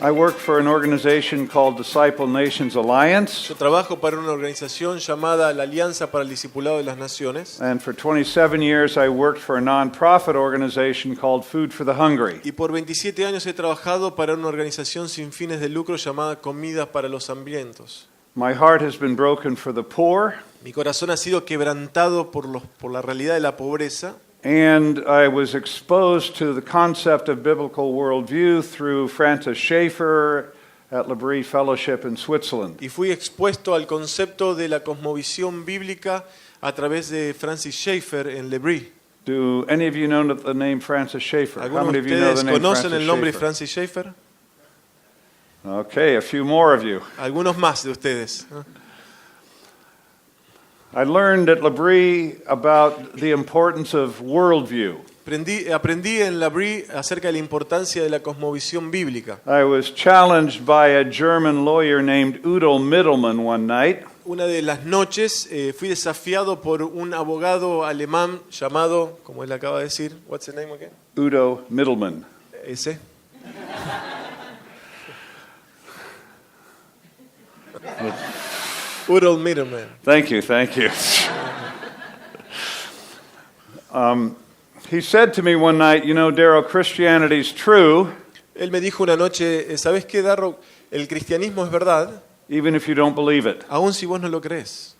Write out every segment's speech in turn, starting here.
I work for an organization called Disciple Nations Alliance, Yo trabajo para una organización llamada la Alianza para el Discipulado de las Naciones. and for 27 years I worked for a non-profit organization called Food for the Hungry. Y por 27 años he trabajado para una organización sin fines de lucro llamada Comidas para los Hambrientos. My heart has been broken for the poor, Mi corazón ha sido quebrantado por la realidad de la pobreza. and I was exposed to the concept of biblical worldview through Francis Schaeffer at L'Abri Fellowship in Switzerland. Y fui expuesto al concepto de la cosmovisión bíblica a través de Francis Schaeffer en L'Abri. Do any of you know the name Francis Schaeffer? How ¿Algunos many de of you know the ustedes name conocen Francis el nombre Schaeffer? Francis Schaeffer? Okay, a few more of you. Algunos más de ustedes. I learned at L'Abri about the importance of worldview. Aprendí en L'Abri acerca de la importancia de la cosmovisión bíblica. I was challenged by a German lawyer named Udo Mittelmann one night. Una de las noches fui desafiado por un abogado alemán llamado, como él acaba de decir, what's the name again? Udo Mittelmann. Ese. Udo Mittelmann. Thank you. He said to me one night, you know, Darryl, Christianity's true, Él me dijo una noche, ¿sabes qué, Darro? El cristianismo es verdad, even if you don't believe it. aun si vos no lo crees.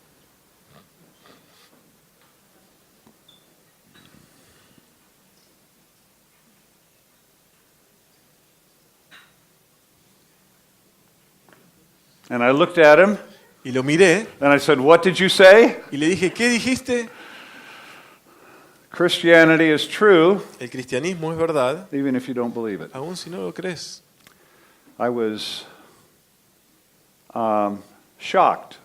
And I looked at him Y lo miré and I said, what did you say? y le dije, ¿qué dijiste? Christianity is true, El cristianismo es verdad, even if you don't believe it. aun si no lo crees. I was shocked.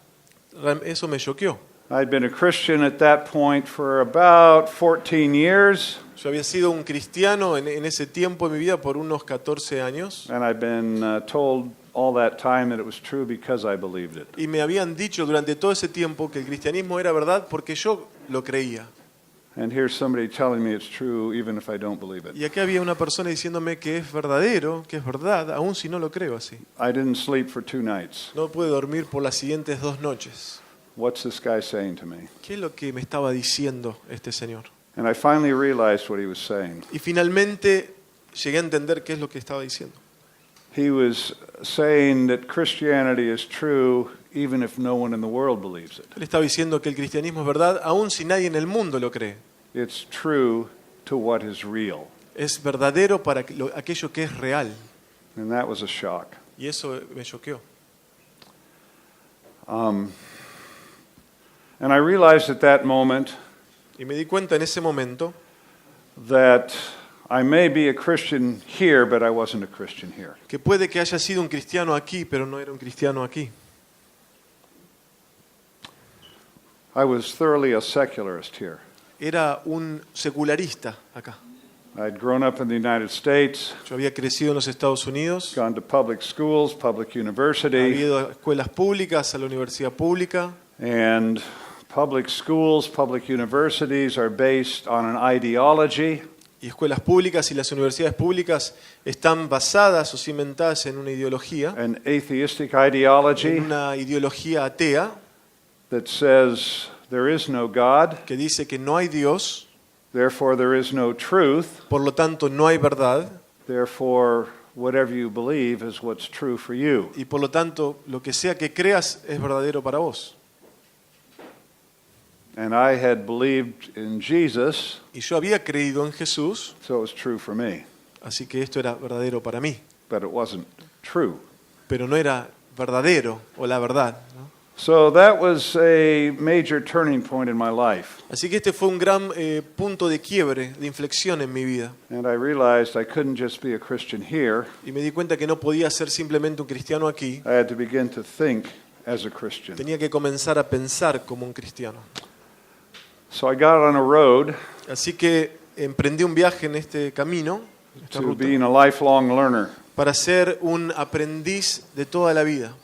Eso me choqueó. I'd been a Christian at that point for about 14 years, Yo había sido un cristiano en ese tiempo de mi vida por unos 14 años and I'd been told all that time that it was true because I believed it. y me habían dicho durante todo ese tiempo que el cristianismo era verdad porque yo lo creía. And here's somebody telling me it's true even if I don't believe it. Y aquí había una persona diciéndome que es verdadero, que es verdad, aun si no lo creo así. I didn't sleep for 2 nights. No pude dormir por las siguientes 2 noches. What's this guy saying to me? ¿Qué es lo que me estaba diciendo este señor? And I finally realized what he was saying. Y finalmente llegué a entender qué es lo que estaba diciendo. He was saying that Christianity is true even if no one in the world believes it. Él estaba diciendo que el cristianismo es verdad, aun si nadie en el mundo lo cree. It's true to what is real. Es verdadero para aquello que es real. And that was a shock. Y eso me choqueó. And I realized at that moment Y me di cuenta en ese momento that I may be a Christian here, but I wasn't a Christian here. que puede que haya sido un cristiano aquí, pero no era un cristiano aquí. I was thoroughly a secularist here. Era un secularista acá. I'd grown up in the United States, Yo había crecido en los Estados Unidos, gone to public schools, public había university, ido a escuelas públicas, a la universidad pública, and public schools, public universities are based on an ideology, y escuelas públicas y las universidades públicas están basadas o cimentadas en una ideología, an atheistic ideology en una ideología atea that says there is no God, que dice que no hay Dios, therefore there is no truth, por lo tanto no hay verdad, therefore whatever you believe is what's true for you. y por lo tanto lo que sea que creas es verdadero para vos. And I had believed in Jesus, Y yo había creído en Jesús, so it was true for me, así que esto era verdadero para mí, but it wasn't true. pero no era verdadero o la verdad, ¿no? So that was a major turning point in my life. Así que este fue un gran punto de quiebre, de inflexión en mi vida. And I realized I couldn't just be a Christian here. Y me di cuenta que no podía ser simplemente un cristiano aquí. I had to begin to think as a Christian. Tenía que comenzar a pensar como un cristiano. So I got on a road Así que emprendí un viaje en este camino, esta to ruta, being a lifelong learner. para ser un aprendiz de toda la vida.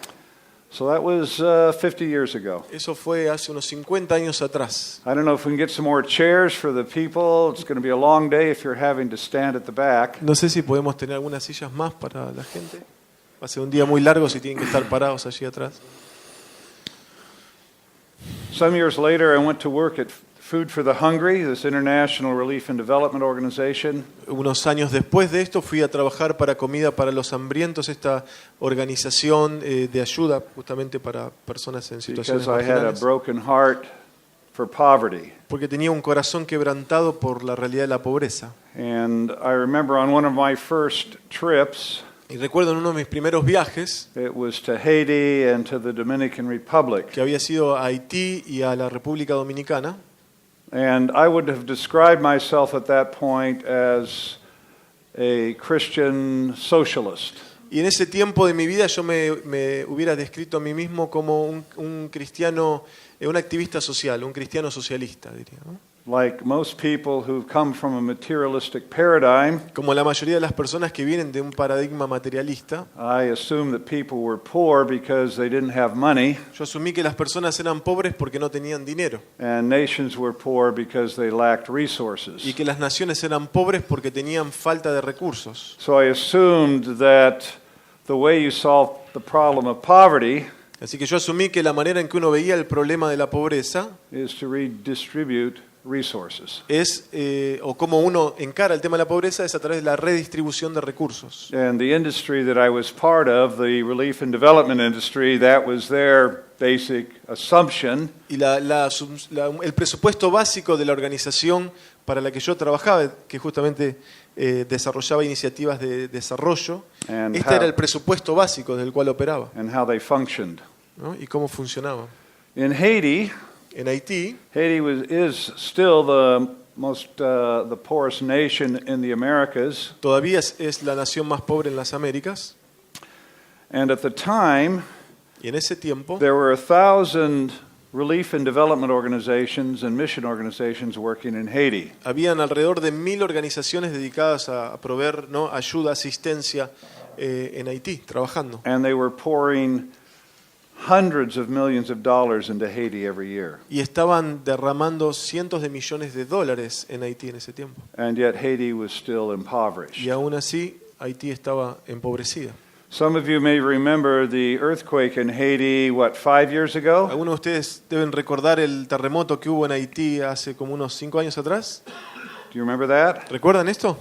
So that was 50 years ago. Eso fue hace unos 50 años atrás. I don't know if we can get some more chairs for the people. It's going to be a long day if you're having to stand at the back. No sé si podemos tener algunas sillas más para la gente. Va a ser un día muy largo si tienen que estar parados allí atrás. Some years later, I went to work at Food for the Hungry, this international relief and development organization. Unos años después de esto fui a trabajar para Comida para los Hambrientos, esta organización de ayuda justamente para personas en situaciones Because I had a marginales, broken heart for poverty. porque tenía un corazón quebrantado por la realidad de la pobreza. And I remember on one of my first trips, Y recuerdo en uno de mis primeros viajes, it was to Haiti and to the Dominican Republic. que había sido a Haití y a la República Dominicana, And I would have described myself at that point as a Christian socialist. y en ese tiempo de mi vida yo me hubiera descrito a mí mismo como un cristiano, un activista social, un cristiano socialista, diría, ¿no? Like most people who've come from a materialistic paradigm, Como la mayoría de las personas que vienen de un paradigma materialista, I assumed that people were poor because they didn't have money, yo asumí que las personas eran pobres porque no tenían dinero and nations were poor because they lacked resources. y que las naciones eran pobres porque tenían falta de recursos. So I assumed that the way you solve the problem of poverty Así que yo asumí que la manera en que uno veía el problema de la pobreza is to redistribute resources. es, o cómo uno encara el tema de la pobreza, es a través de la redistribución de recursos. And the industry that I was part of, the relief and development industry, that was their basic assumption. Y el presupuesto básico de la organización para la que yo trabajaba, que justamente desarrollaba iniciativas de desarrollo, And este era how- el presupuesto básico del cual operaba, and how they functioned. ¿no? Y cómo funcionaba. In Haiti, En Haití, Haiti is still the poorest nation in the Americas, todavía es la nación más pobre en las Américas, and at the time y en ese tiempo there were 1,000 relief and development organizations and mission organizations working in Haiti. habían alrededor de 1000 organizaciones dedicadas a proveer, ¿no?, ayuda, asistencia en Haití, trabajando. And they were pouring hundreds of millions of dollars into Haiti every year. Y estaban derramando cientos de millones de dólares en Haití en ese tiempo. And yet Haiti was still impoverished. Y aún así, Haití estaba empobrecida. Some of you may remember the earthquake in Haiti, 5 years ago? Algunos de ustedes deben recordar el terremoto que hubo en Haití hace como unos 5 años atrás. Do you remember that? ¿Recuerdan esto?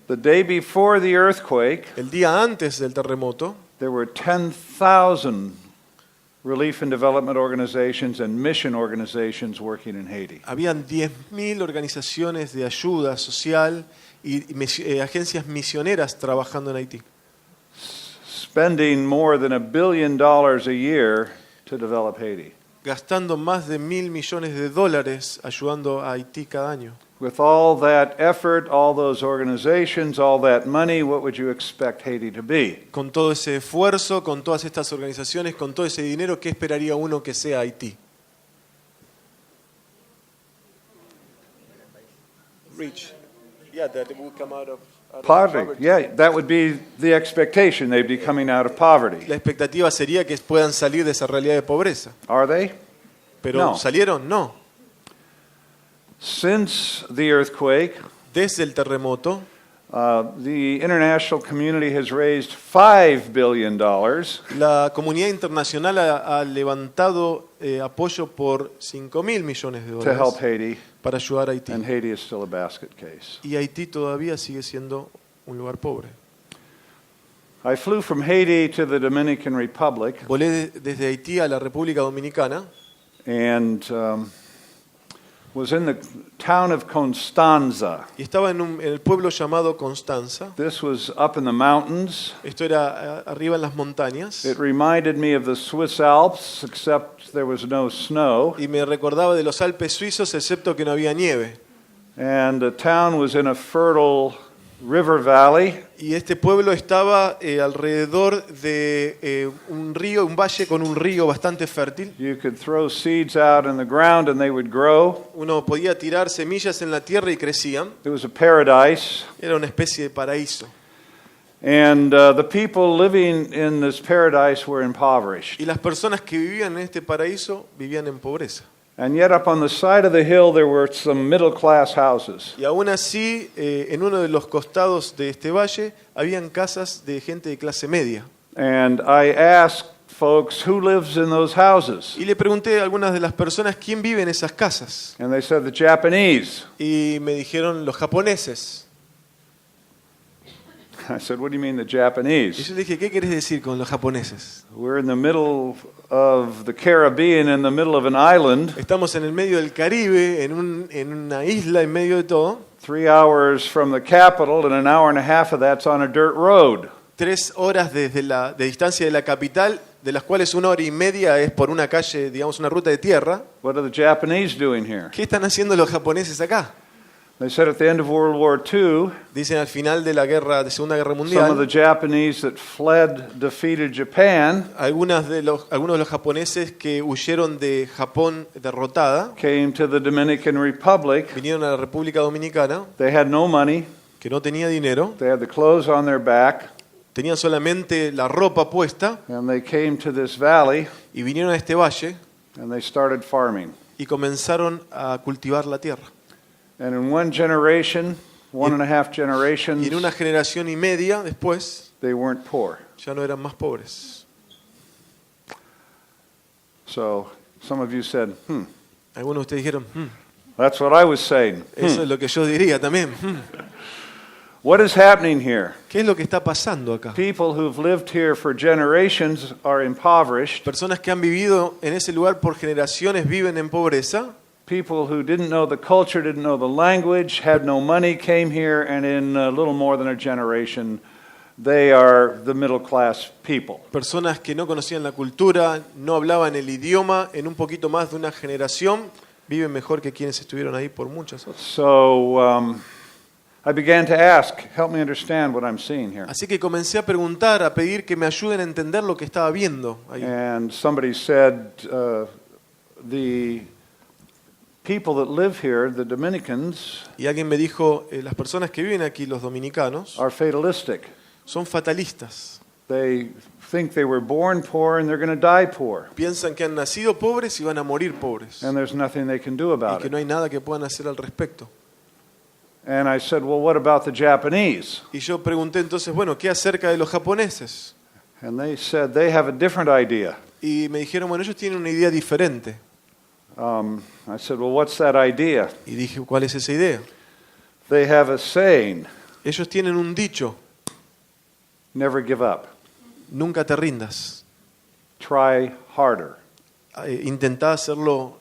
The day before the earthquake, El día antes del terremoto, there were 10,000 relief and development organizations and mission organizations working in Haiti. habían 10.000 organizaciones de ayuda social y agencias misioneras trabajando en Haití, Spending more than $1 billion a year to develop Haiti. gastando más de $1.000 millones ayudando a Haití cada año. With all that effort, all those organizations, all that money, what would you expect Haiti to be? Con todo ese esfuerzo, con todas estas organizaciones, con todo ese dinero, ¿qué esperaría uno que sea Haití? Rich. Yeah, that it would come out of Poverty. Yeah, that would be the expectation. They'd be coming out of poverty. La expectativa sería que puedan salir de esa realidad de pobreza. Are they? Pero No. ¿salieron? No. Since the earthquake, Desde el terremoto, the international community has raised $5 billion la comunidad internacional ha levantado apoyo por $5.000 millones to help dólares Haiti, para ayudar a Haití. and Haiti is still a basket case. Y Haití todavía sigue siendo un lugar pobre. I flew from Haiti to the Dominican Republic, Volé desde Haití a la República Dominicana and was in the town of Constanza. y estaba en el pueblo llamado Constanza. This was up in the mountains. Esto era arriba en las montañas It reminded me of the Swiss Alps, except there was no snow. y me recordaba de los Alpes suizos, excepto que no había nieve. And the town was in a fertile river valley. Y este pueblo estaba alrededor de un río, un valle con un río bastante fértil. You could throw seeds out in the ground and they would grow. Uno podía tirar semillas en la tierra y crecían. It was a paradise. Era una especie de paraíso. And the people living in this paradise were impoverished. Y las personas que vivían en este paraíso vivían en pobreza. And yet up on the side of the hill there were some middle class houses. Y aún así, en uno de los costados de este valle, habían casas de gente de clase media. And I asked folks, who lives in those houses? Y le pregunté a algunas de las personas quién vive en esas casas. And they said the Japanese. Y me dijeron los japoneses. I said, what do you mean the Y Japanese? yo le dije, ¿qué querés decir con los japoneses? We're in the middle of the Caribbean, in the middle of an island, Estamos en el medio del Caribe, en una isla en medio de todo. 3 hours from the capital, and an hour and a half of that's on a dirt road. 3 horas de distancia de la capital, de las cuales 1 hora y media es por una calle, digamos una ruta de tierra. What are the Japanese doing here? ¿Qué están haciendo los japoneses acá? They said at the end of World War II, Dicen al final de la Segunda Guerra some of the Mundial, Japanese that fled defeated Japan algunos de los japoneses que huyeron de Japón derrotada, came to the Dominican Republic. vinieron a la República Dominicana, They had no money. que no tenía dinero, They had the clothes on their back, tenían solamente la ropa puesta, and they came to this valley, y vinieron a este valle and they started farming. y comenzaron a cultivar la tierra. And in one generation, 1.5 Y en generations, una generación y media después, they weren't poor. ya no eran más pobres. So some of you said, Algunos de ustedes dijeron, that's what I was saying. eso es lo que yo diría también. What is happening here? ¿Qué es lo que está pasando acá? People who've lived here for generations are impoverished. Personas que han vivido en ese lugar por generaciones viven en pobreza. People who didn't know the culture, didn't know the language, had no money, came here, and in a little more than a generation, they are the middle class people. Personas que no conocían la cultura, no hablaban el idioma, en un poquito más de una generación, viven mejor que quienes estuvieron ahí por muchas otras. So I began to ask, help me understand what I'm seeing here. Así que comencé a preguntar, a pedir que me ayuden a entender lo que estaba viendo ahí. And somebody said, the people that live here, the Dominicans, Y alguien me dijo, las personas que viven aquí, los dominicanos, are fatalistic. son fatalistas. They think they were born poor and they're going to die poor. Piensan que han nacido pobres y van a morir pobres. And there's nothing they can do Y about que it. no hay nada que puedan hacer al respecto. And I said, well, what about the Japanese? Y yo pregunté entonces, bueno, ¿qué acerca de los japoneses? And they said they have a different idea. Y me dijeron, bueno, ellos tienen una idea diferente. I said, well, what's that idea? Y dije, ¿cuál es esa idea? They have a saying, Ellos tienen un dicho, never give up. nunca te rindas. Try harder. Intentá hacerlo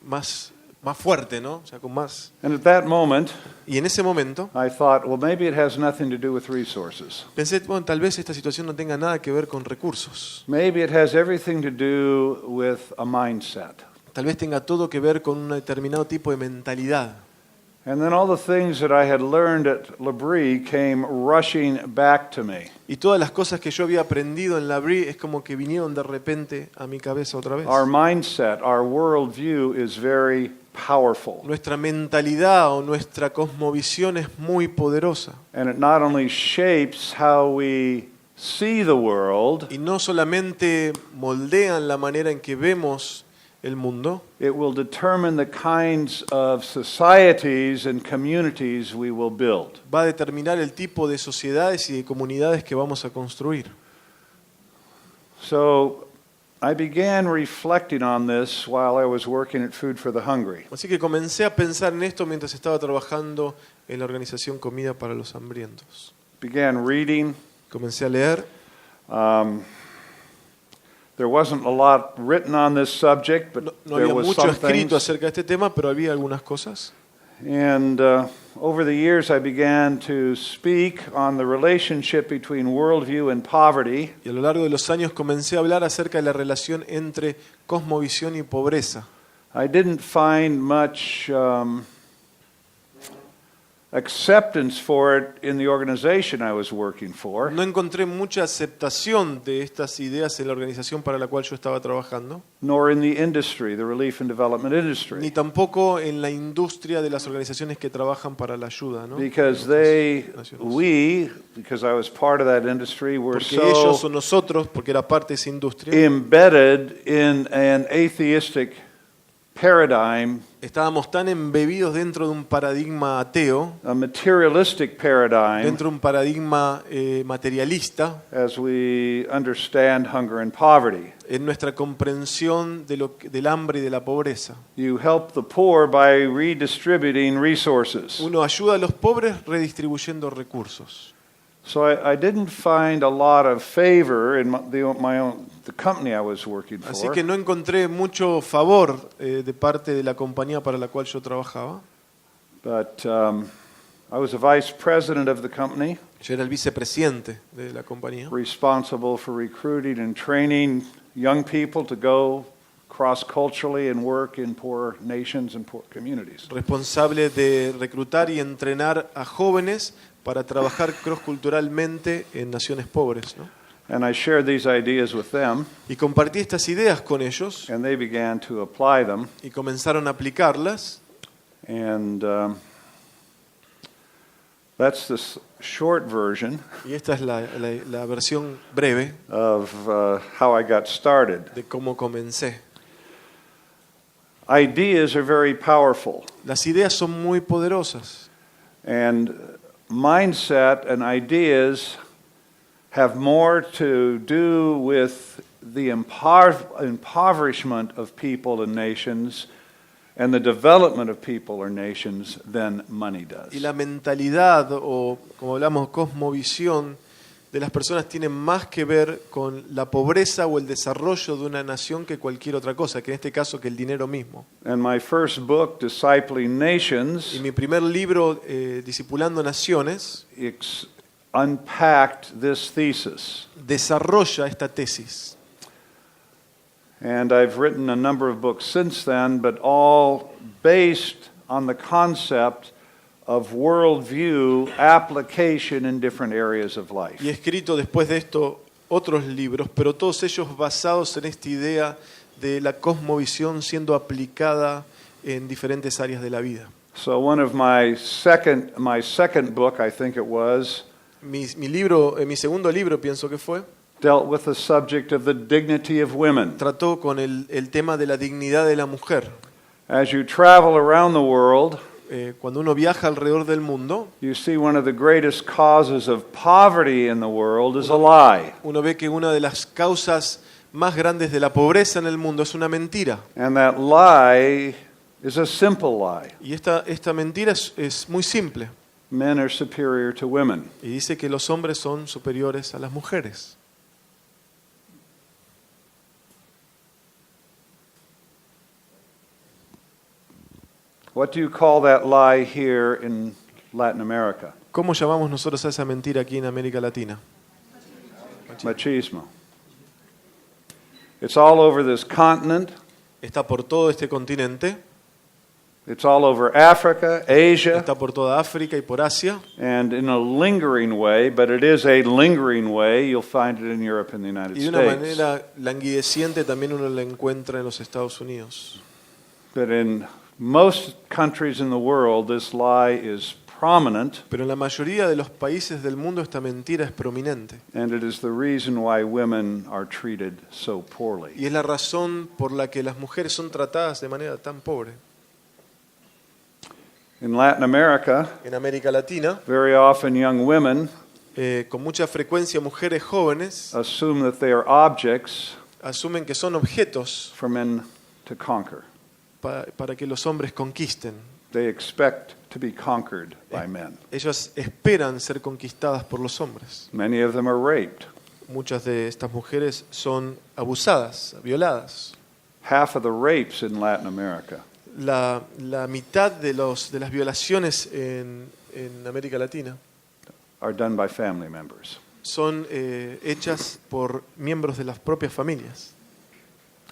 más fuerte, ¿no? O sea, con más. And at that moment, Y en ese momento I thought, well, maybe it has nothing to do with resources. pensé, bueno, tal vez esta situación no tenga nada que ver con recursos. Maybe it has everything to do with a mindset. Tal vez tenga todo que ver con un determinado tipo de mentalidad. And then all the things that I had learned at L'Abri came rushing back to me. Y todas las cosas que yo había aprendido en L'Abri es como que vinieron de repente a mi cabeza otra vez. Our mindset, our worldview is very powerful. Nuestra mentalidad o nuestra cosmovisión es muy poderosa. And it not only shapes how we see the world, Y no solamente moldean la manera en que vemos el mundo, it will determine the kinds of societies and communities we will build. va a determinar el tipo de sociedades y de comunidades que vamos a construir. So I began reflecting on this while I was working at Food for the Hungry. Así que comencé a pensar en esto mientras estaba trabajando en la organización Comida para los Hambrientos. Began reading. Comencé a leer. There wasn't a lot written on this subject, but No there había was mucho some escrito things. acerca de este tema, pero había algunas cosas. And over the years, I began to speak on the relationship between worldview and poverty. Y a lo largo de los años comencé a hablar acerca de la relación entre cosmovisión y pobreza. I didn't find much acceptance for it in the organization I was working for. No encontré mucha aceptación de estas ideas en la organización para la cual yo estaba trabajando, Nor in the industry, the relief and development ni industry, tampoco en la industria de las organizaciones que trabajan para la ayuda, ¿no? because because I was part of that industry, were Porque ellos so o nosotros, porque era parte de esa industria, embedded in an atheistic paradigm, Estábamos tan embebidos dentro de un paradigma ateo, a materialistic paradigm, dentro de un paradigma materialista, as we understand hunger and poverty. en nuestra comprensión del hambre y de la pobreza. You help the poor by redistributing resources. Uno ayuda a los pobres redistribuyendo recursos. So I didn't find a lot of favor in the company I was working Así for. que no encontré mucho favor de parte de la compañía para la cual yo trabajaba. But I was a vice president of the company, Yo era el vicepresidente de la compañía, responsible for recruiting and training young people to go cross-culturally and work in poor nations and poor communities. responsable de reclutar y entrenar a jóvenes para trabajar cross-culturalmente en naciones pobres, ¿no? And I shared these ideas with them, Y compartí estas ideas con ellos and they began to apply them. y comenzaron a aplicarlas. And that's the short version Y esta es la versión breve of how I got started. de cómo comencé. Ideas are very powerful, Las ideas son muy poderosas. and mindset and ideas have more to do with the impoverishment of people and nations and the development of people or nations than money does. Y la mentalidad, o como hablamos, cosmovisión de las personas tiene más que ver con la pobreza o el desarrollo de una nación que cualquier otra cosa, que en este caso que el dinero mismo. And my first book, Discipling Y Nations, mi primer libro, Discipulando Naciones, unpacked this thesis. desarrolla esta tesis. And I've written a number of books since then, but all based on the concept of worldview application in different areas of life. Y he escrito después de esto otros libros, pero todos ellos basados en esta idea de la cosmovisión siendo aplicada en diferentes áreas de la vida. So one of my second book, I think it was, Mi segundo libro, pienso que fue, dealt with the subject of the dignity of women. trató con el tema de la dignidad de la mujer. As you travel around the world, Cuando uno viaja alrededor del mundo, you see one of the greatest causes of poverty in the world is a lie. uno ve que una de las causas más grandes de la pobreza en el mundo es una mentira. And that lie is a simple lie. Y esta mentira es muy simple. Men are superior to women. Y dice que los hombres son superiores a las mujeres. What do you call that lie here in Latin America? ¿Cómo llamamos nosotros a esa mentira aquí en América Latina? Machismo. It's all over this continent. Está por todo este continente, It's all over Africa, Asia, está por toda África y por Asia. and in a lingering way, but it is a lingering way, you'll find it in Europe and the United Y de una States. manera languideciente también uno la encuentra en los Estados Unidos. But in most countries in the world, this lie is prominent, Pero en la mayoría de los países del mundo esta mentira es prominente. and it is the reason why women are treated so poorly. Y es la razón por la que las mujeres son tratadas de manera tan pobre. In Latin America, En América Latina, very often young women con mucha frecuencia mujeres jóvenes assume that they are objects asumen que son objetos for men to conquer. para que los hombres conquisten. They expect to be conquered by men. Ellas esperan ser conquistadas por los hombres. Many of them are raped. Muchas de estas mujeres son abusadas, violadas. Half of the rapes in Latin America La mitad de las violaciones en América Latina are done by family members. son hechas por miembros de las propias familias.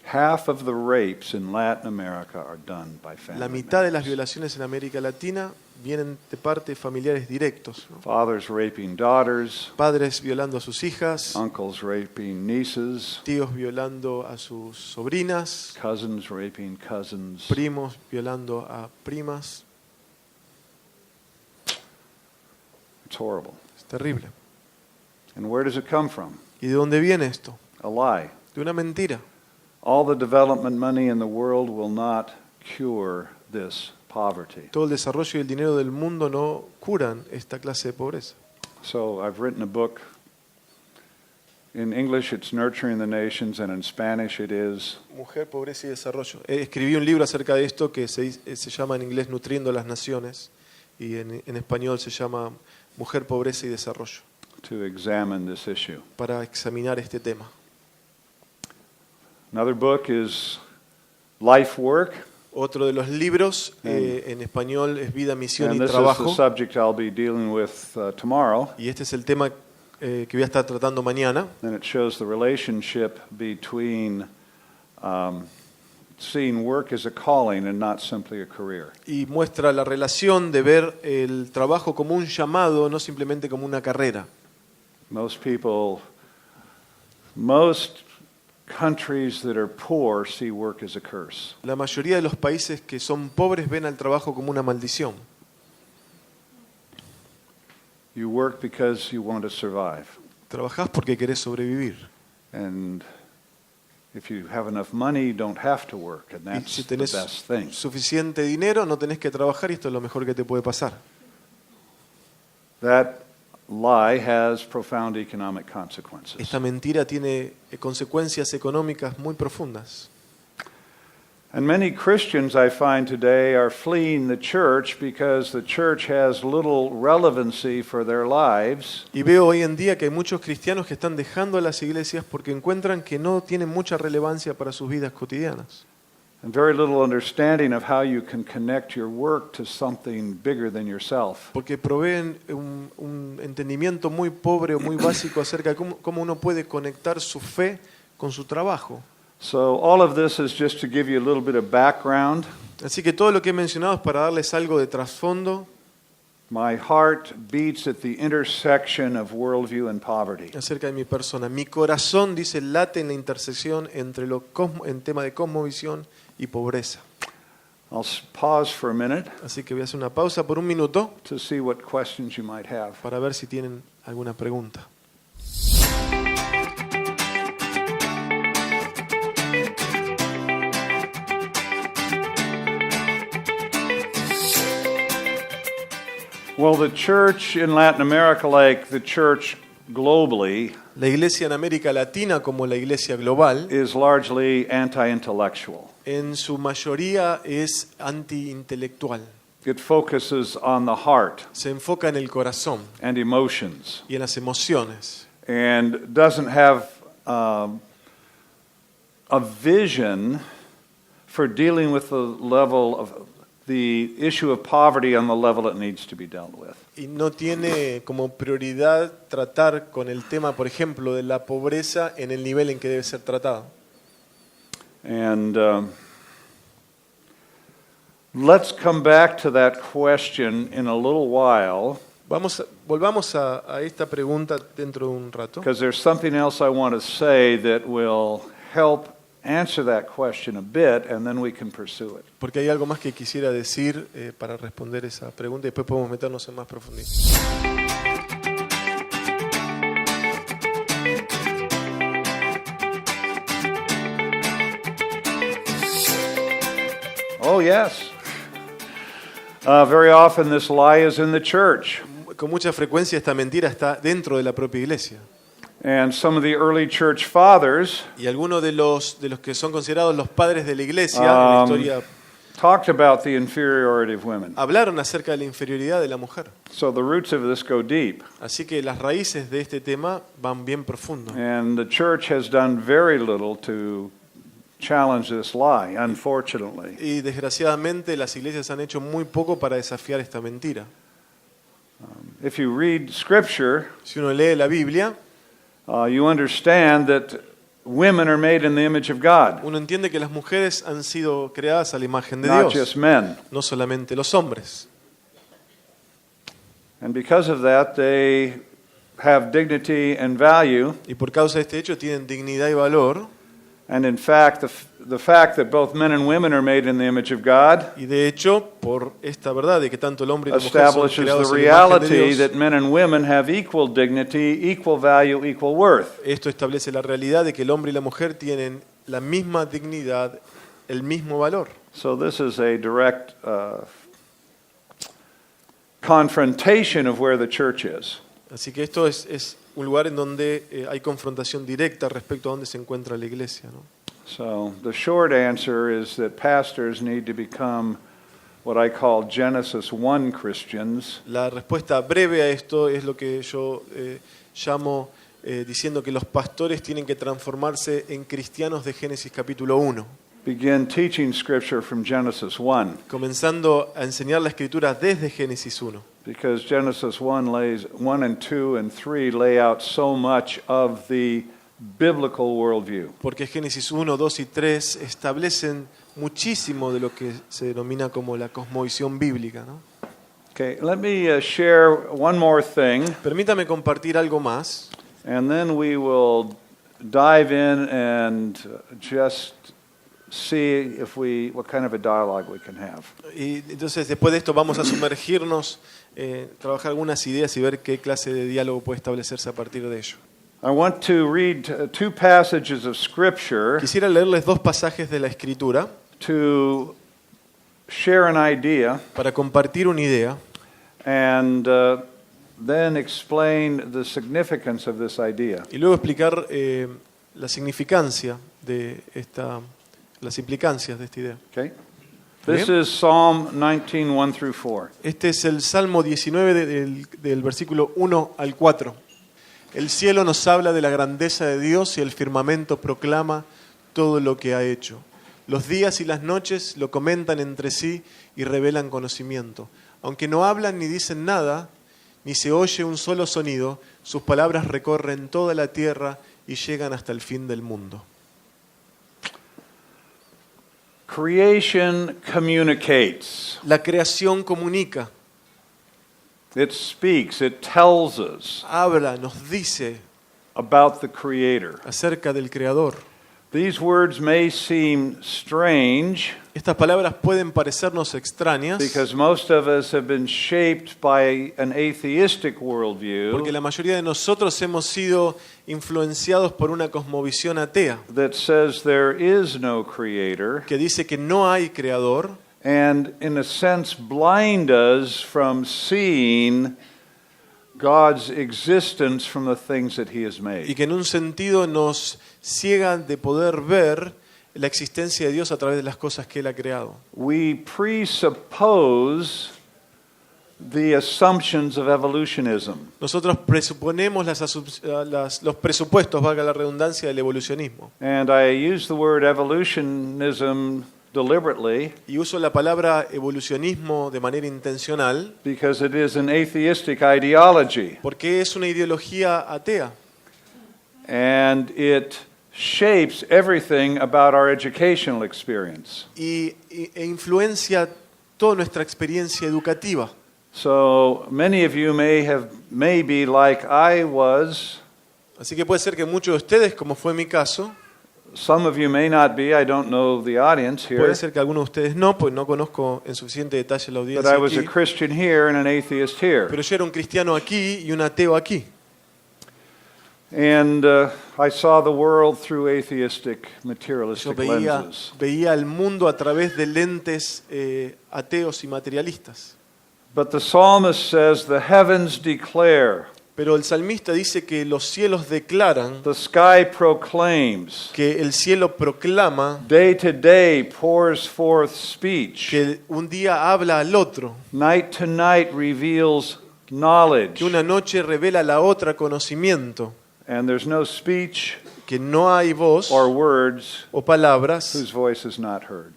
Half of the rapes in Latin America are done by family La mitad de las members. violaciones en América Latina vienen de parte de familiares directos, ¿no? Fathers raping daughters, Padres violando a sus hijas, uncles raping nieces, tíos violando a sus sobrinas, cousins raping cousins. primos violando a primas. It's horrible. Es terrible. And where does it come from? ¿Y de dónde viene esto? A lie. De una mentira. All the development money in the world will not cure this poverty. Todo el desarrollo y el dinero del mundo no curan esta clase de pobreza. So I've written a book. In English it's Nurturing the Nations, and in Spanish it is Mujer, pobreza y desarrollo. Escribí un libro acerca de esto que se llama en inglés Nutriendo las Naciones y en español se llama Mujer, pobreza y desarrollo, to examine this issue. para examinar este tema. Another book is Life Work, Otro de los libros en español es Vida, Misión and y this is the Trabajo. subject I'll be dealing with tomorrow. Y este es el tema que voy a estar tratando mañana. And it shows the relationship between seeing work as a calling and not simply a career. Y muestra la relación de ver el trabajo como un llamado, no simplemente como una carrera. Most countries that are poor see work as a curse. La mayoría de los países que son pobres ven al trabajo como una maldición. You work because you want to survive. Trabajás porque querés sobrevivir. And if you have enough money, you don't have to work, and Y that's si the tenés best thing. suficiente dinero, no tenés que trabajar y esto es lo mejor que te puede pasar. That lie has profound economic consequences. Esta mentira tiene consecuencias económicas muy profundas. And many Christians I find today are fleeing the church because the church has little relevancy for their lives. Y veo hoy en día que hay muchos cristianos que están dejando las iglesias porque encuentran que no tienen mucha relevancia para sus vidas cotidianas. And very little understanding of how you can connect your work to something bigger than yourself. Porque proveen un entendimiento muy pobre o muy básico acerca de cómo uno puede conectar su fe con su trabajo. So all of this is just to give you a little bit of background. Así que todo lo que he mencionado es para darles algo de trasfondo My heart beats at the intersection of worldview and poverty. acerca de mi persona. Mi corazón, dice, late en la intersección entre en tema de cosmovisión y pobreza. I'll pause for a minute Así que voy a hacer una pausa por un minuto to see what questions you might have. para ver si tienen alguna pregunta. Well, the church in Latin America, like the church globally, La iglesia en América Latina, como la iglesia global, is largely anti-intellectual. en su mayoría es antiintelectual. It focuses on the heart Se enfoca en el corazón and emotions y en las emociones. and doesn't have a vision for dealing with the issue of poverty on the level it needs to be dealt with. Y no tiene como prioridad tratar con el tema, por ejemplo, de la pobreza en el nivel en que debe ser tratado. And let's come back to that question in a little while, Volvamos a esta pregunta dentro de un rato, because there's something else I want to say that will help answer that question a bit, and then we can pursue it. porque hay algo más que quisiera decir para responder esa pregunta y después podemos meternos en más profundidad. Oh, yes. Very often this lie is in the church. Con mucha frecuencia esta mentira está dentro de la propia iglesia. And some of the early church fathers Y algunos de los que son considerados los padres de la iglesia en la historia talked about the inferiority of women. hablaron acerca de la inferioridad de la mujer. So the roots of this go deep. Así que las raíces de este tema van bien profundo. And the church has done very little to challenge this lie, unfortunately. Y desgraciadamente las iglesias han hecho muy poco para desafiar esta mentira. If you read Scripture, Si uno lee la Biblia, you understand that women are made in the image of God, uno entiende que las mujeres han sido creadas a la imagen de not Dios, just men. no solamente los hombres. And because of that, they have dignity and value. Y por causa de este hecho tienen dignidad y valor. And in fact, the fact that both men and women are made in the image of God Y de hecho, por esta verdad de que tanto el hombre y la mujer son establishes creados the a la imagen de reality Dios, that men and women have equal dignity, equal value, equal worth. esto establece la realidad de que el hombre y la mujer tienen la misma dignidad, el mismo valor. So this is a direct confrontation of where the church is. Así que esto es un lugar en donde hay confrontación directa respecto a dónde se encuentra la iglesia, ¿no? So the short answer is that pastors need to become what I call Genesis 1 Christians, La respuesta breve a esto es lo que yo llamo diciendo que los pastores tienen que transformarse en cristianos de Génesis capítulo 1, begin teaching Scripture from Genesis 1, comenzando a enseñar la escritura desde Génesis 1, because Genesis 1 and 2 and 3 lay out so much of the biblical worldview. porque Génesis 1, 2 y 3 establecen muchísimo de lo que se denomina como la cosmovisión bíblica, ¿no? Okay, let me share one more thing, Permítame compartir algo más. and then we will dive in and just see what kind of a dialogue we can have. Y entonces después de esto vamos a sumergirnos, trabajar algunas ideas y ver qué clase de diálogo puede establecerse a partir de ello. I want to read two passages of Scripture Quisiera leerles dos pasajes de la Escritura to share an idea para compartir una idea and then explain the significance of this idea. y luego explicar la significancia de las implicancias de esta idea. Okay? This is Psalm 19, 1 through 4. Este es el Salmo 19 del versículo 1 al 4. El cielo nos habla de la grandeza de Dios y el firmamento proclama todo lo que ha hecho. Los días y las noches lo comentan entre sí y revelan conocimiento. Aunque no hablan ni dicen nada, ni se oye un solo sonido, sus palabras recorren toda la tierra y llegan hasta el fin del mundo. Creation communicates. La creación comunica, It speaks. It tells us habla, nos dice about the Creator. acerca del Creador. These words may seem strange Estas palabras pueden parecernos extrañas because most of us have been shaped by an atheistic porque worldview la mayoría de nosotros hemos sido influenciados por una cosmovisión atea that says there is no Creator que dice que no hay creador and, in a sense, blind us from seeing God's existence from the things that He has y made. que en un sentido nos ciegan de poder ver la existencia de Dios a través de las cosas que Él ha creado. We presuppose the assumptions of evolutionism. Nosotros presuponemos los presupuestos, valga la redundancia, del evolucionismo. And I use the word evolutionism deliberately Y uso la palabra evolucionismo de manera intencional because it is an atheistic ideology porque es una ideología atea and it shapes everything about our educational experience. e influencia toda nuestra experiencia educativa. So many of you may be like I was. Así que puede ser que muchos de ustedes, como fue mi caso, Some of you may not be. I don't know the audience here. puede ser que algunos de ustedes no, pues no conozco en suficiente detalle la But audiencia I was a aquí, Christian here and an atheist here. pero yo era un cristiano aquí y un ateo aquí. And I saw the world through atheistic, Yo materialistic veía lenses. el mundo a través de lentes ateos y materialistas. But the psalmist says, the heavens declare, Pero el salmista dice que los cielos declaran, the sky proclaims, que el cielo proclama, day to day pours forth speech, que un día habla al otro, night to night reveals knowledge. que una noche revela a la otra conocimiento, And there's no speech que no hay voz or words o palabras, whose voice is not heard.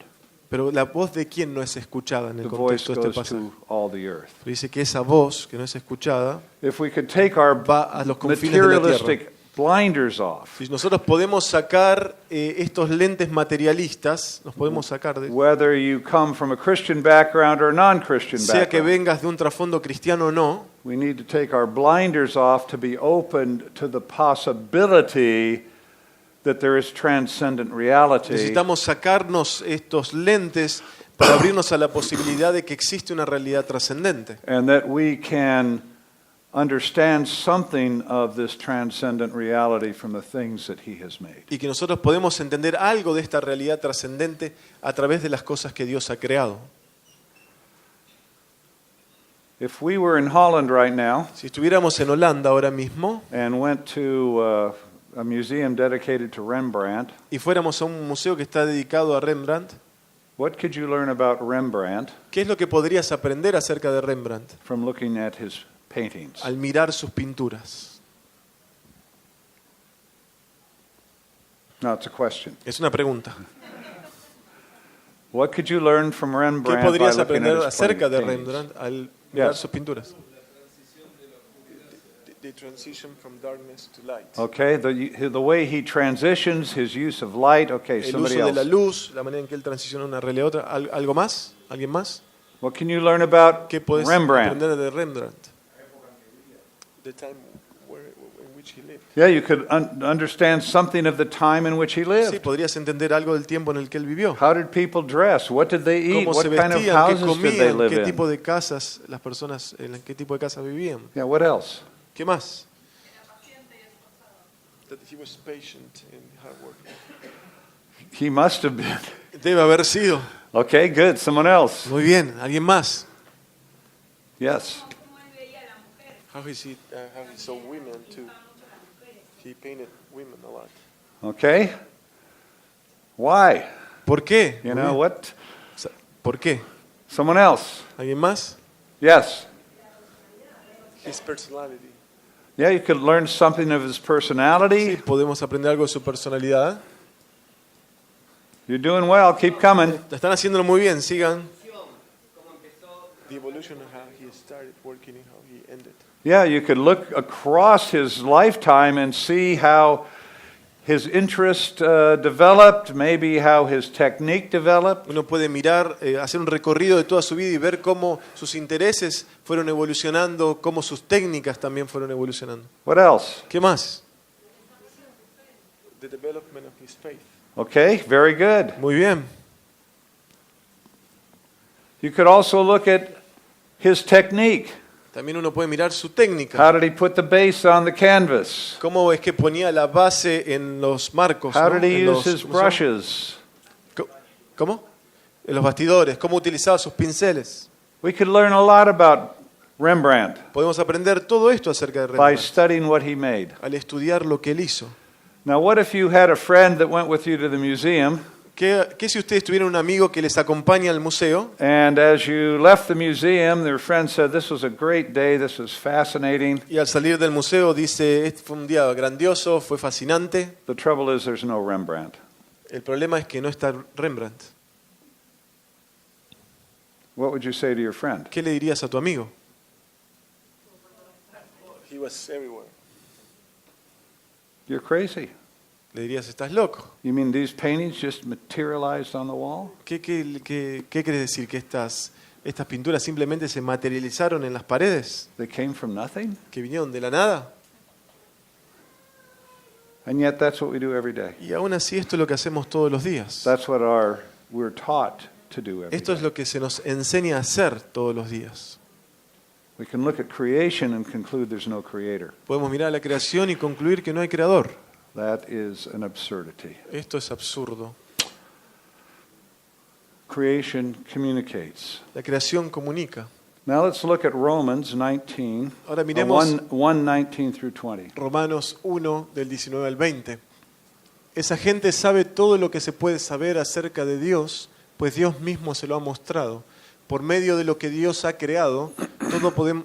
pero la voz de quién no es escuchada en The el voice contexto de este goes pasaje. to all the earth. Pero dice que esa voz que no es escuchada If we could take our va a los confines de la tierra. materialistic blinders off, Si nosotros podemos sacar estos lentes materialistas, nos podemos sacar de whether you come from a Christian background or a non-Christian sea que background, vengas de un trasfondo cristiano o no, we need to take our blinders off to be open to the possibility that there is transcendent reality necesitamos sacarnos estos lentes para abrirnos a la posibilidad de que existe una realidad trascendente and that we can understand something of this transcendent reality from the things that he has made. Y que nosotros podemos entender algo de esta realidad trascendente a través de las cosas que Dios ha creado. If we were in Holland right now Si estuviéramos en Holanda ahora mismo and went to a museum dedicated to Rembrandt, y fuéramos a un museo que está dedicado a Rembrandt, what could you learn about Rembrandt ¿qué es lo que podrías aprender acerca de Rembrandt from looking at his paintings? al mirar sus pinturas? No, it's a question. Es una pregunta. What could you learn from ¿Qué Rembrandt by podrías looking aprender at his acerca de paintings? Rembrandt al mirar Yes. sus pinturas? The transition from darkness to light. Okay, the way he transitions, his use of light. Okay, El somebody uso de la else. luz, la manera en que él transiciona de una realidad a otra. ¿Algo más? ¿Alguien más? What can you learn about ¿Qué podés Rembrandt? aprender de Rembrandt? The time in which he lived. Yeah, you could understand something of the time in which he Sí, lived. podrías entender algo del tiempo en el que él vivió. How did people dress? What did they eat? Cómo What se kind of vestían, qué houses did they comían, live qué in? tipo de casas las personas, en qué tipo de casas vivían. Yeah, what else? ¿Qué más? That he was patient and hardworking. He must have been. Debe haber sido. Okay, good. Someone else. Muy bien, ¿alguien más? Yes. How he saw women too. He painted women a lot. Okay. Why? ¿Por qué? You Muy know bien. what? ¿Por qué? Someone else. ¿Alguien más? Yes. His personality. Yeah, you could learn something of his personality. Sí, podemos aprender algo de su personalidad. You're doing well. Keep coming. Están haciéndolo muy bien, sigan. The evolution of how he started working and how he ended. Yeah, you could look across his lifetime and see how his interest developed, maybe how his technique developed. Uno puede mirar, hacer un recorrido de toda su vida y ver cómo sus intereses fueron evolucionando, cómo sus técnicas también fueron evolucionando. What else? ¿Qué más? The development of his faith. Okay, very good. Muy bien. You could also look at his technique. También uno puede mirar su técnica. How did he put the base on the canvas? Cómo es que ponía la base en los marcos. How ¿no? did he En use los- his brushes? ¿Cómo? En los bastidores. Cómo utilizaba sus pinceles. We could learn a lot about Rembrandt Podemos aprender todo esto acerca de by Rembrandt studying what he made. al estudiar lo que él hizo. Now, what if you had a friend that went with you to the museum, ¿Qué si ustedes tuvieran un amigo que les acompaña al museo and as you left the museum, their friend said, "This was a great day, this was fascinating. y al salir del museo dice, este fue un día grandioso, fue fascinante? The trouble is there's no Rembrandt." El problema es que no está Rembrandt. What would you say to your friend? ¿Qué le dirías a tu amigo? He was everywhere. You're crazy. Le dirías, estás loco. You mean these paintings just materialized on the wall? ¿Qué quieres decir? ¿Que estas pinturas simplemente se materializaron en las paredes? They came from nothing? ¿Que vinieron de la nada? And yet that's what we do every day. Y aún así esto es lo que hacemos todos los días. That's what we're taught to do every Esto es day. lo que se nos enseña a hacer todos los días. We can look at creation and conclude there's no creator. Podemos mirar a la creación y concluir que no hay creador. That is an absurdity. Esto es absurdo. Creation communicates. La creación comunica. Now let's look at Romans 19, Ahora miremos 1:19 through 20. Romanos 1 del 19 al 20. Esa gente sabe todo lo que se puede saber acerca de Dios, pues Dios mismo se lo ha mostrado. Por medio de lo que Dios ha creado,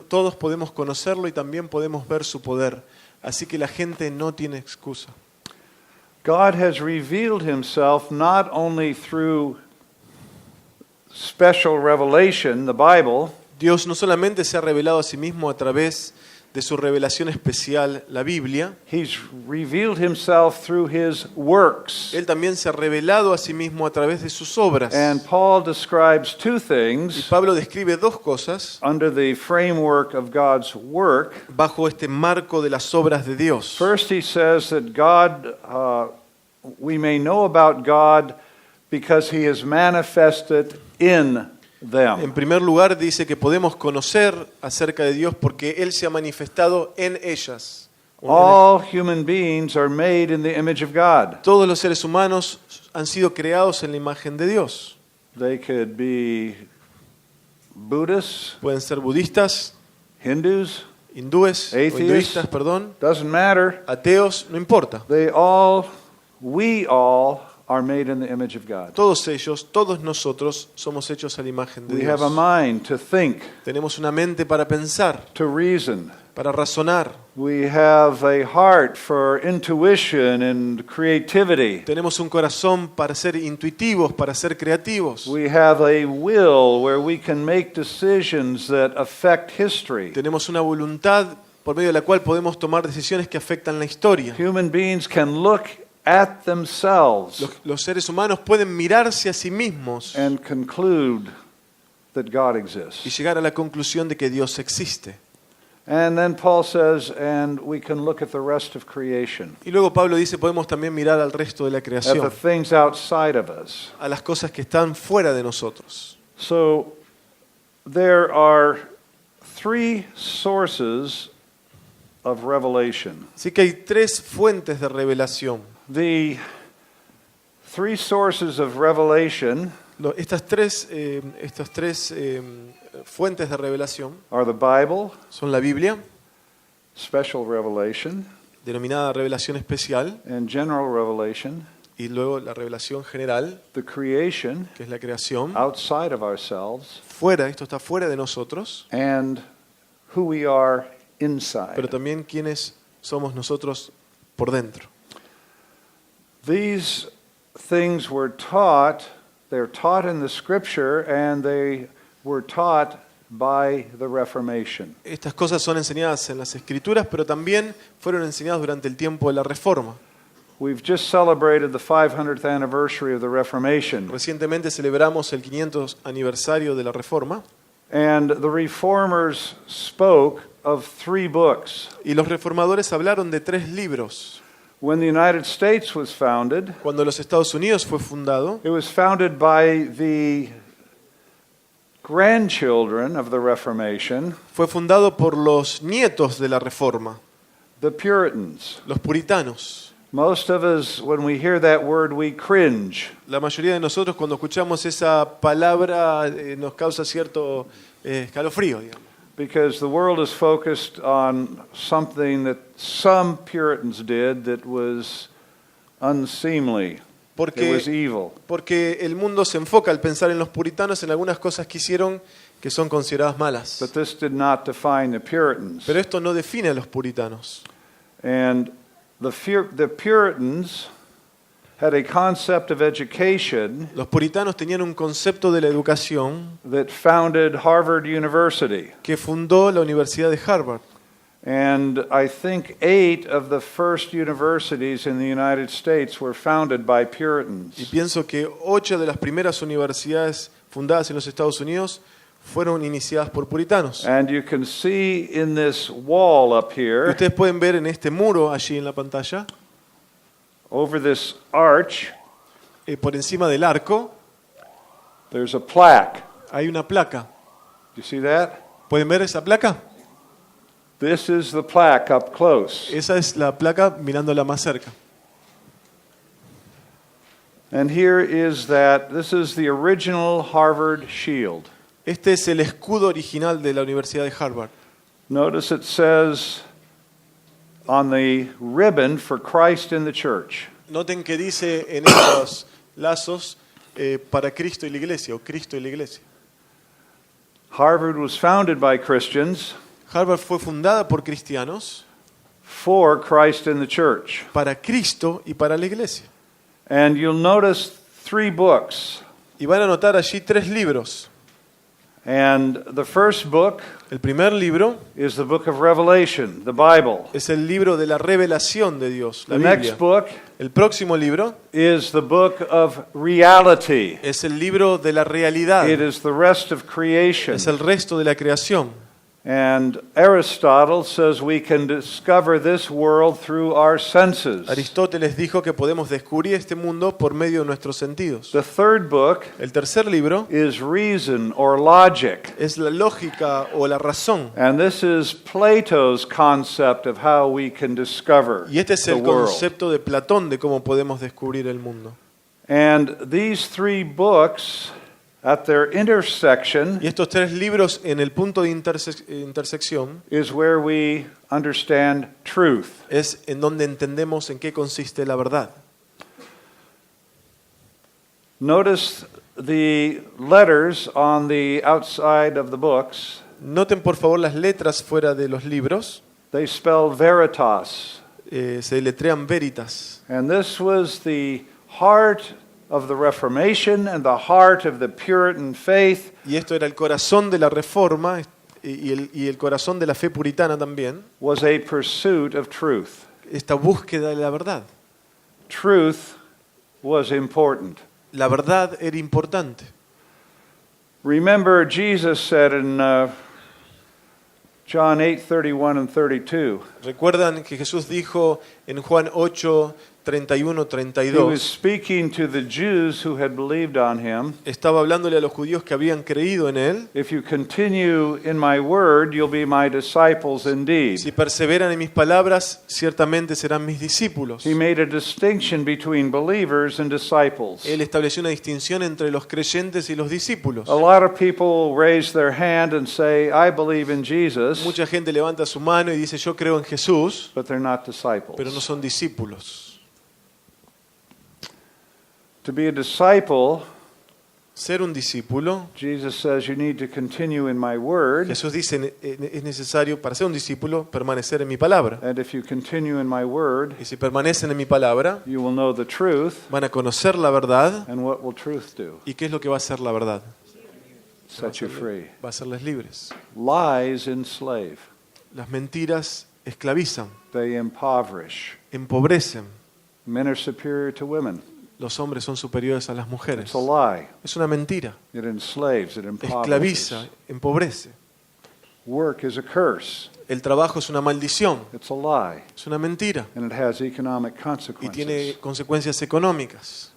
todos podemos conocerlo y también podemos ver su poder. Así que la gente no tiene excusa. God has revealed himself not only through special revelation, the Bible, Dios no solamente se ha revelado a sí mismo a través de su revelación especial, la Biblia, he's revealed himself through his works. Él también se ha revelado a sí mismo a través de sus obras. And Paul describes two Y things Pablo describe dos cosas under the framework of God's work. bajo este marco de las obras de Dios. First, he says that we may know about God because he is manifested in En them. primer lugar, dice que podemos conocer acerca de Dios porque Él se ha manifestado en ellas. All human beings are made in the image of God. Todos los seres humanos han sido creados en la imagen de Dios. They could be Buddhists, Pueden ser budistas, Hindus, hindúes, o Atheists. hinduistas, perdón, doesn't matter. ateos, no importa. We all are made in the image of God. Todos ellos, todos nosotros somos hechos a la imagen de We have a Dios. mind to think, Tenemos una mente para pensar, to reason. para razonar. We have a heart for intuition and creativity. Tenemos un corazón para ser intuitivos, para ser creativos. We have a will where we can make decisions that affect history. Tenemos una voluntad por medio de la cual podemos tomar decisiones que afectan la historia. Human beings can look at themselves Los seres humanos pueden mirarse a sí mismos and conclude that God y exists. llegar a la conclusión de que Dios existe. And then Paul says, and we can look at the rest of creation, Y luego Pablo dice, podemos también mirar al resto de la at the creación, things outside of us. a las cosas que están fuera de nosotros. So there are three sources of revelation. Así que hay tres fuentes de revelación. The three sources of revelation Estas tres fuentes de revelación are the Bible, son la Biblia, special revelation, denominada revelación especial, and general revelation, y luego la revelación general, the creation que es la creación. outside of ourselves, Fuera, esto está fuera de nosotros, and who we are inside. pero también quiénes somos nosotros por dentro. These things were taught, they're taught in the Scripture, and they were taught by the Reformation. Estas cosas son enseñadas en las Escrituras, pero también fueron enseñadas durante el tiempo de la Reforma. We've just celebrated the 500th anniversary of the Reformation, Recientemente celebramos el 500 aniversario de la Reforma, and the Reformers spoke of three books. y los reformadores hablaron de tres libros. When the United States was founded, Cuando los Estados Unidos fue fundado, it was founded by the grandchildren of the Reformation, fue fundado por los nietos de la Reforma, the Puritans. los puritanos. Most of us, when we hear that word, we cringe. La mayoría de nosotros cuando escuchamos esa palabra nos causa cierto escalofrío, digamos. Because the world is focused on something that some Puritans did that was unseemly. It was evil. Porque el mundo se enfoca al pensar en los puritanos en algunas cosas que hicieron que son consideradas malas. But this did not define the Puritans. Pero esto no define a los puritanos. And the Puritans had a concept of education Los puritanos tenían un concepto de la educación that founded Harvard University. que fundó la Universidad de Harvard. And I think 8 of the first universities in the United States were founded by Y Puritans. pienso que 8 de las primeras universidades fundadas en los Estados Unidos fueron iniciadas por puritanos. And you can see in this wall up Y here, ustedes pueden ver en este muro allí en la pantalla, over this arch, por encima del arco, there's a plaque. hay una placa. You see that? ¿Pueden ver esa placa? This is the plaque up close. Esa es la placa mirándola más cerca. And here is that, this is the original Harvard shield. Este es el escudo original de la Universidad de Harvard. Notice it says on the ribbon for Christ in the church. Noten que dice en estos lazos para Cristo y la iglesia, o Cristo y la iglesia. Harvard was founded by Christians Harvard fue fundada por cristianos for Christ in the church. para Cristo y para la iglesia. And you'll notice 3 books. Y van a notar allí 3 libros. And the first book El primer libro is the book of Revelation, the Bible. es el libro de la revelación de Dios, la The Biblia. next book El próximo libro is the book of reality. es el libro de la realidad, It is the rest of creation. es el resto de la creación. And Aristotle says we can discover this world through our senses. Aristóteles dijo que podemos descubrir este mundo por medio de nuestros sentidos. The third book El tercer libro is reason or logic. es la lógica o la razón. And this is Plato's concept of how we can discover Y este es the el world. concepto de Platón de cómo podemos descubrir el mundo. And these three books, at their intersection, Y estos tres libros en el punto de intersección is where we understand truth. es en donde entendemos en qué consiste la verdad. Notice the letters on the outside of the books. Noten por favor las letras fuera de los libros. They spell veritas. Se deletrean veritas. And this was the heart of the Reformation and the heart of the Puritan faith. Y esto era el corazón de la Reforma y el corazón de la fe puritana también. Was a pursuit of truth. Esta búsqueda de la verdad. Truth was important. La verdad era importante. Remember, Jesus said in John 8:31 and 32. Recuerdan que Jesús dijo en Juan 8, 31, He was 32. speaking to the Jews who had believed on him. Estaba hablándole a los judíos que habían creído en él. If you continue in my word, you'll be my disciples Si indeed. perseveran en mis palabras, ciertamente serán mis discípulos. He made a distinction between believers and disciples. Él estableció una distinción entre los creyentes y los discípulos. A lot of people raise their hand and say, I believe in Jesus, Mucha gente levanta su mano y dice yo creo en Jesús, but they're not pero no disciples. son discípulos. To be a disciple, Ser un discípulo, Jesus says you need to continue in my word, Jesús dice es necesario para ser un discípulo permanecer en mi palabra. and if you continue in my word, Y si permanecen en mi palabra, you will know the truth, van a conocer la verdad. and what will truth do? ¿Y qué es lo que va a hacer la verdad? Set you free. Va a hacerles libres. Lies enslave. Las mentiras esclavizan, They impoverish. empobrecen. Men are superior to women. Los hombres son superiores a las mujeres. It's a lie. Es una mentira. It enslaves, it impoverishes. Esclaviza, empobrece. Work is a curse. El trabajo es una maldición, It's a lie. es una mentira And it has economic y tiene consequences. consecuencias económicas.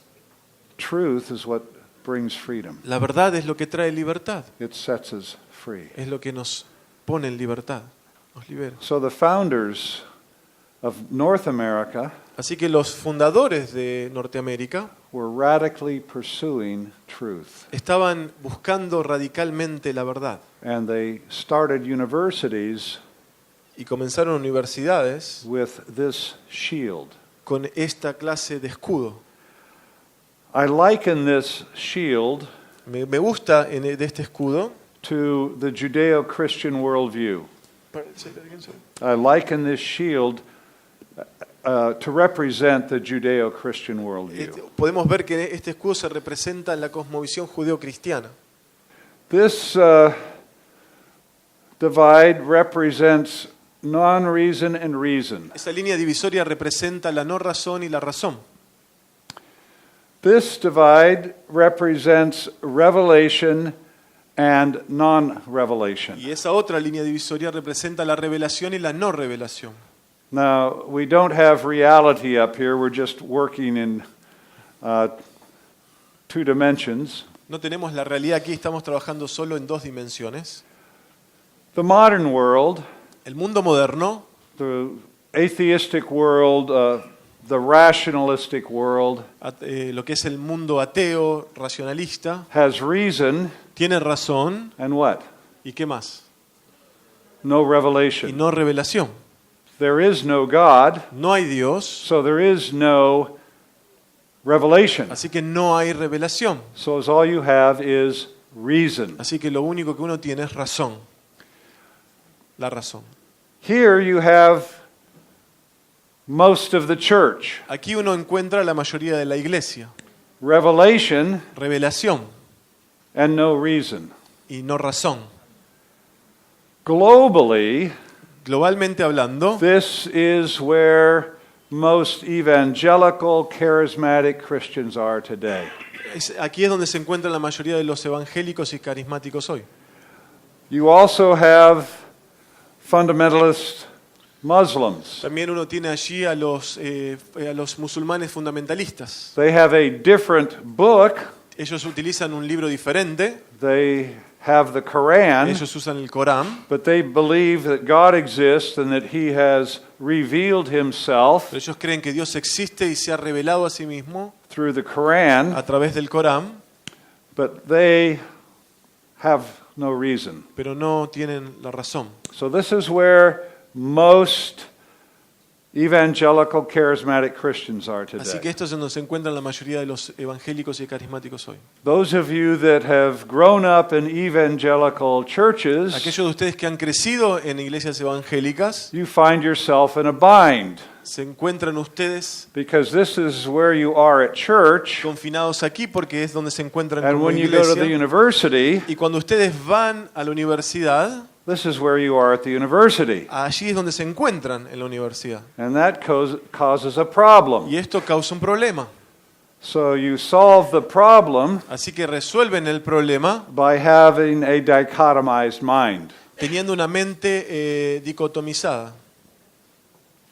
Truth is what brings freedom. La verdad es lo que trae libertad, It sets us free. es lo que nos pone en libertad, nos libera. So the founders of North America Así que los fundadores de Norteamérica were radically pursuing truth. estaban buscando radicalmente la verdad And they started universities y comenzaron universidades with this shield. con esta clase de escudo. I liken this shield Me gusta de este escudo. to the Judeo-Christian worldview. I liken this shield to represent the Judeo-Christian worldview. Podemos ver que este escudo se representa en la cosmovisión judeo-cristiana. This divide represents non-reason and reason. Esa línea divisoria representa la no razón y la razón. This divide represents revelation and non-revelation. Y esa otra línea divisoria representa la revelación y la no revelación. Now, we don't have reality up here. We're just working in two dimensions. No tenemos la realidad aquí, estamos trabajando solo en dos dimensiones. The modern world, El mundo moderno, the atheistic world, the rationalistic world, lo que es el mundo ateo, racionalista, has reason tiene razón. and what? ¿Y qué más? No Y revelation. no revelación. There is no God, No hay Dios, so there is no revelation. así que no hay revelación. So as all you have is reason. Así que lo único que uno tiene es razón. La razón. Here you have most of the church. Aquí uno encuentra la mayoría de la iglesia. Revelation Revelación and no reason. y no razón. Globally, Globalmente hablando, this is where most evangelical, charismatic Christians are today. aquí es donde se encuentran la mayoría de los evangélicos y carismáticos hoy. You also have fundamentalist Muslims. También uno tiene allí a los musulmanes fundamentalistas. They have a different book. Ellos utilizan un libro diferente, They have the Quran, ellos usan el Corán, but they believe that God exists and that He has revealed Himself pero ellos creen que Dios existe y se ha revelado a sí mismo through the Quran, a través del Corán, but they have no reason. pero no tienen la razón. So this is where most evangelical charismatic Christians are Así que today. esto es en donde se encuentran la mayoría de los evangélicos y carismáticos hoy. Those of you that have grown up in evangelical churches, Aquellos de ustedes que han crecido en iglesias evangélicas, you find yourself in a bind se encuentran ustedes because this is where you are at church, confinados aquí porque es donde se encuentran and como when you go to the iglesia. university, Y cuando ustedes van a la universidad, this is where you are at the university. allí es donde se encuentran en la universidad. And that causes a problem. Y esto causa un problema. So you solve the problem Así que resuelven el problema by having a dichotomized mind. teniendo una mente dicotomizada.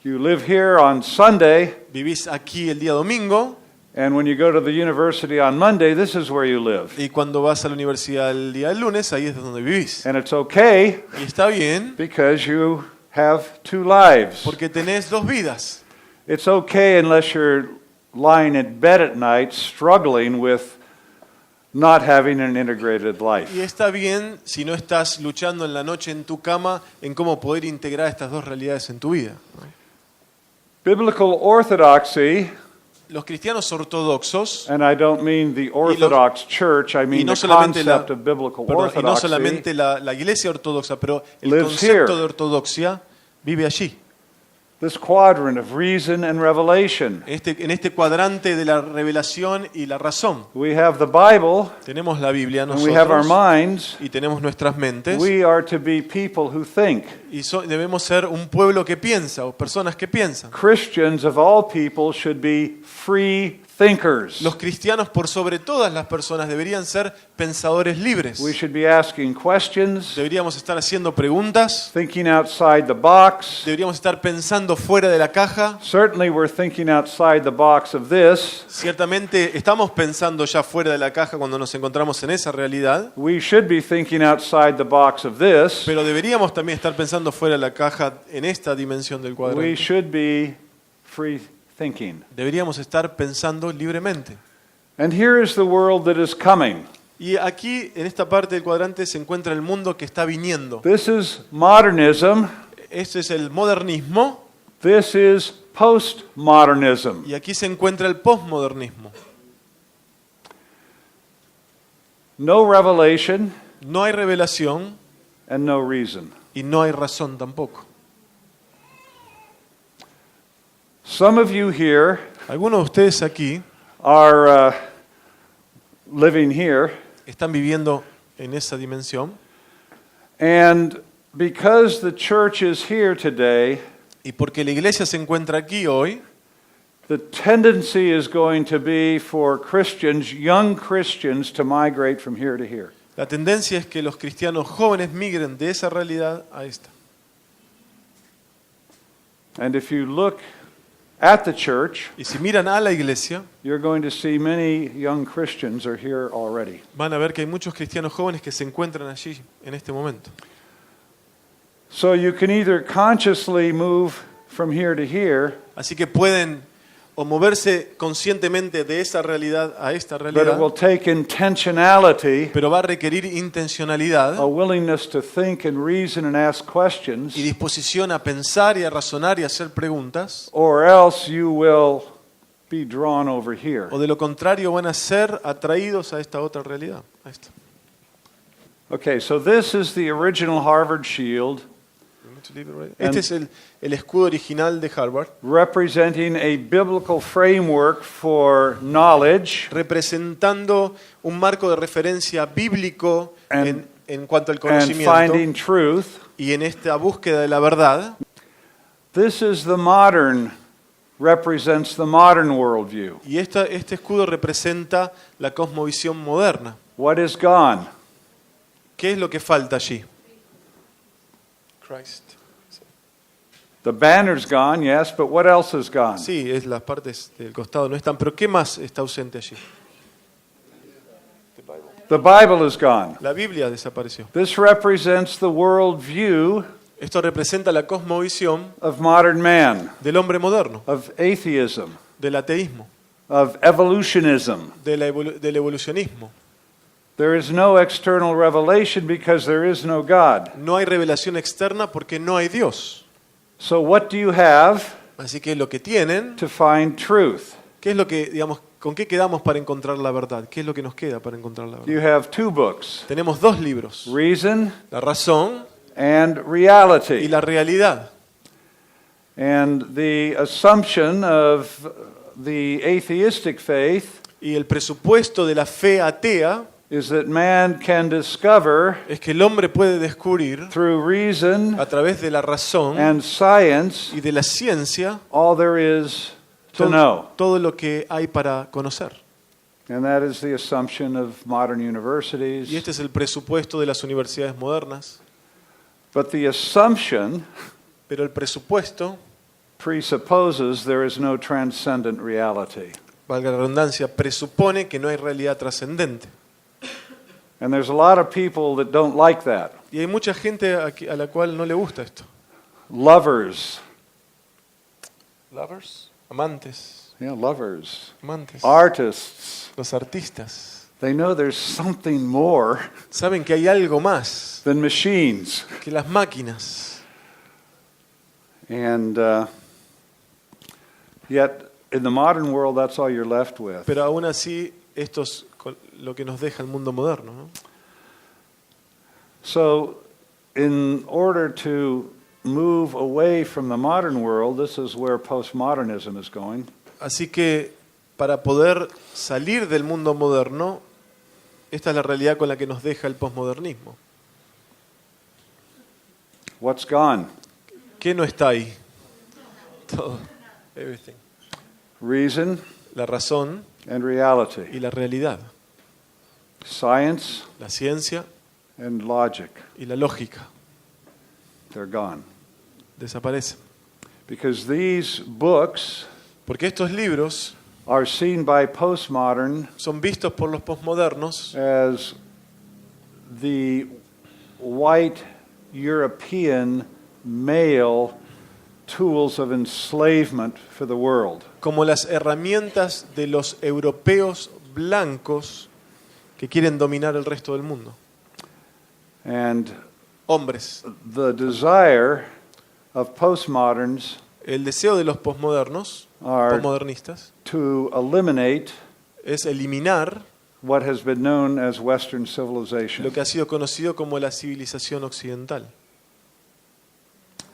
You live here on Sunday, Vivís aquí el día domingo and when you go to the university on Monday, this is where you live. y cuando vas a la universidad el día del lunes, ahí es donde vivís. And it's okay Y está bien because you have two lives. porque tenés dos vidas. It's okay unless you're lying in bed at night struggling with not having an integrated life. Y está bien si no estás luchando en la noche en tu cama en cómo poder integrar estas dos realidades en tu vida. Biblical orthodoxy, Los cristianos ortodoxos, and I don't mean the Orthodox Church, I y mean no the solamente la, concept of biblical perdón, y no orthodoxy, solamente la iglesia ortodoxa, pero el lives concepto here. de ortodoxia vive allí. this quadrant of reason and revelation. En este cuadrante de la revelación y la razón. We have the Bible, Tenemos la Biblia and we have our nosotros minds. y tenemos nuestras mentes We are to be people who think. y debemos ser un pueblo que piensa o personas que piensan. Christians of all people should be free thinkers. Los cristianos por sobre todas las personas deberían ser pensadores libres. We should be asking questions, Deberíamos estar haciendo preguntas, thinking outside the box. deberíamos estar pensando fuera de la caja. Certainly we're thinking outside the box of this. Ciertamente estamos pensando ya fuera de la caja cuando nos encontramos en esa realidad, We should be thinking outside the box of this. pero deberíamos también estar pensando fuera de la caja en esta dimensión del We cuadrante. should be free thinking. Deberíamos estar pensando libremente. And here is the world that is coming. Y aquí, en esta parte del cuadrante, se encuentra el mundo que está viniendo. This is modernism. Este es el modernismo This is postmodernism. y aquí se encuentra el posmodernismo. No revelation No hay revelación and no reason. y no hay razón tampoco. Some of you here Algunos de ustedes aquí are living here, están viviendo en esa dimensión and because the church is here today, y porque la iglesia se encuentra aquí hoy, the tendency is going to be for Christians, young Christians, to migrate from here to here. la tendencia es que los cristianos jóvenes migren de esa realidad a esta. And if you look at the church, Y si miran a la iglesia, you're going to see many young Christians are here already. van a ver que hay muchos cristianos jóvenes que se encuentran allí en este momento. So you can either consciously move from here to here, Así que pueden o moverse conscientemente de esa realidad a esta but it realidad, will take intentionality, pero va a requerir intencionalidad a willingness to think and reason and ask questions, y disposición a pensar y a razonar y a hacer preguntas, or else you will be drawn over here. o de lo contrario van a ser atraídos a esta otra realidad. A esta. Okay, so this is the original Harvard Shield Este es el escudo original de Harvard, representing a biblical framework for knowledge representando un marco de referencia bíblico en cuanto al and conocimiento finding truth. y en esta búsqueda de la verdad. This is the modern, represents the modern worldview. Y este escudo representa la cosmovisión moderna. What is gone? ¿Qué es lo que falta allí? Christ. The banner's gone, yes, but what else is gone? Sí, es las partes del costado no están, pero ¿qué más está ausente allí? The Bible is gone. La Biblia desapareció. This represents the world view Esto representa la cosmovisión of modern man, del hombre moderno, of atheism, del ateísmo, of evolutionism. del evolucionismo. There is no external revelation because there is no God. No hay revelación externa porque no hay Dios. So what do you have Así que lo que tienen, to find truth? ¿qué es lo que, digamos, con qué quedamos para encontrar la verdad? ¿Qué es lo que nos queda para encontrar la verdad? You have two books, Tenemos dos libros, Reason la razón and y Reality. la realidad. And the assumption of the atheistic faith Y el presupuesto de la fe atea is that man can discover es que el hombre puede descubrir through reason a través de la razón and science y de la ciencia all there is to know. todo lo que hay para conocer. And that is the assumption of modern Y universities. este es el presupuesto de las universidades modernas. But the assumption Pero el presupuesto, presupposes there is no transcendent reality. valga la redundancia, presupone que no hay realidad trascendente. And there's a lot of people that don't like that. Y hay mucha gente a la cual no le gusta esto. Lovers. Lovers, amantes, Yeah, lovers. amantes. Artists. Los artistas They know there's something more saben que hay algo más than machines. que las máquinas. And yet, in the modern world, that's all you're left with. Pero aún así, esto es lo que nos deja el mundo moderno, ¿no? So, in order to move away from the modern world, this is where postmodernism is going. Así que para poder salir del mundo moderno, esta es la realidad con la que nos deja el posmodernismo. What's gone? ¿Qué no está ahí? Todo. Everything. Reason La razón and reality. y la realidad. Science La ciencia and logic. y la lógica They're gone. desaparecen. Because these books Porque estos libros are seen by postmodern son vistos por los posmodernos as the white European male tools of enslavement for the world. como las herramientas de los europeos blancos que quieren dominar el resto del mundo. And Hombres. the desire of postmoderns El deseo de los posmodernos, are posmodernistas, to eliminate es eliminar what has been known as Western lo civilization. que ha sido conocido como la civilización occidental.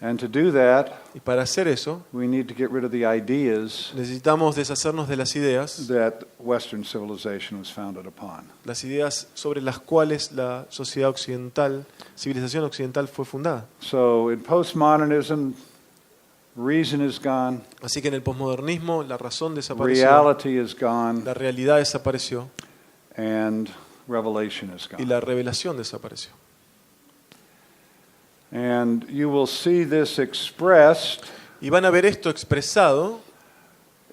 And to do that, Y para hacer eso, we need to get rid of the ideas necesitamos deshacernos de las ideas Western civilization was founded upon. sobre las cuales la sociedad occidental, civilización occidental fue fundada. So in postmodernism, reason is gone, Así que en el posmodernismo la razón desapareció, reality is gone, la realidad desapareció and revelation is y gone. la revelación desapareció. And you will see this expressed Y van a ver esto expresado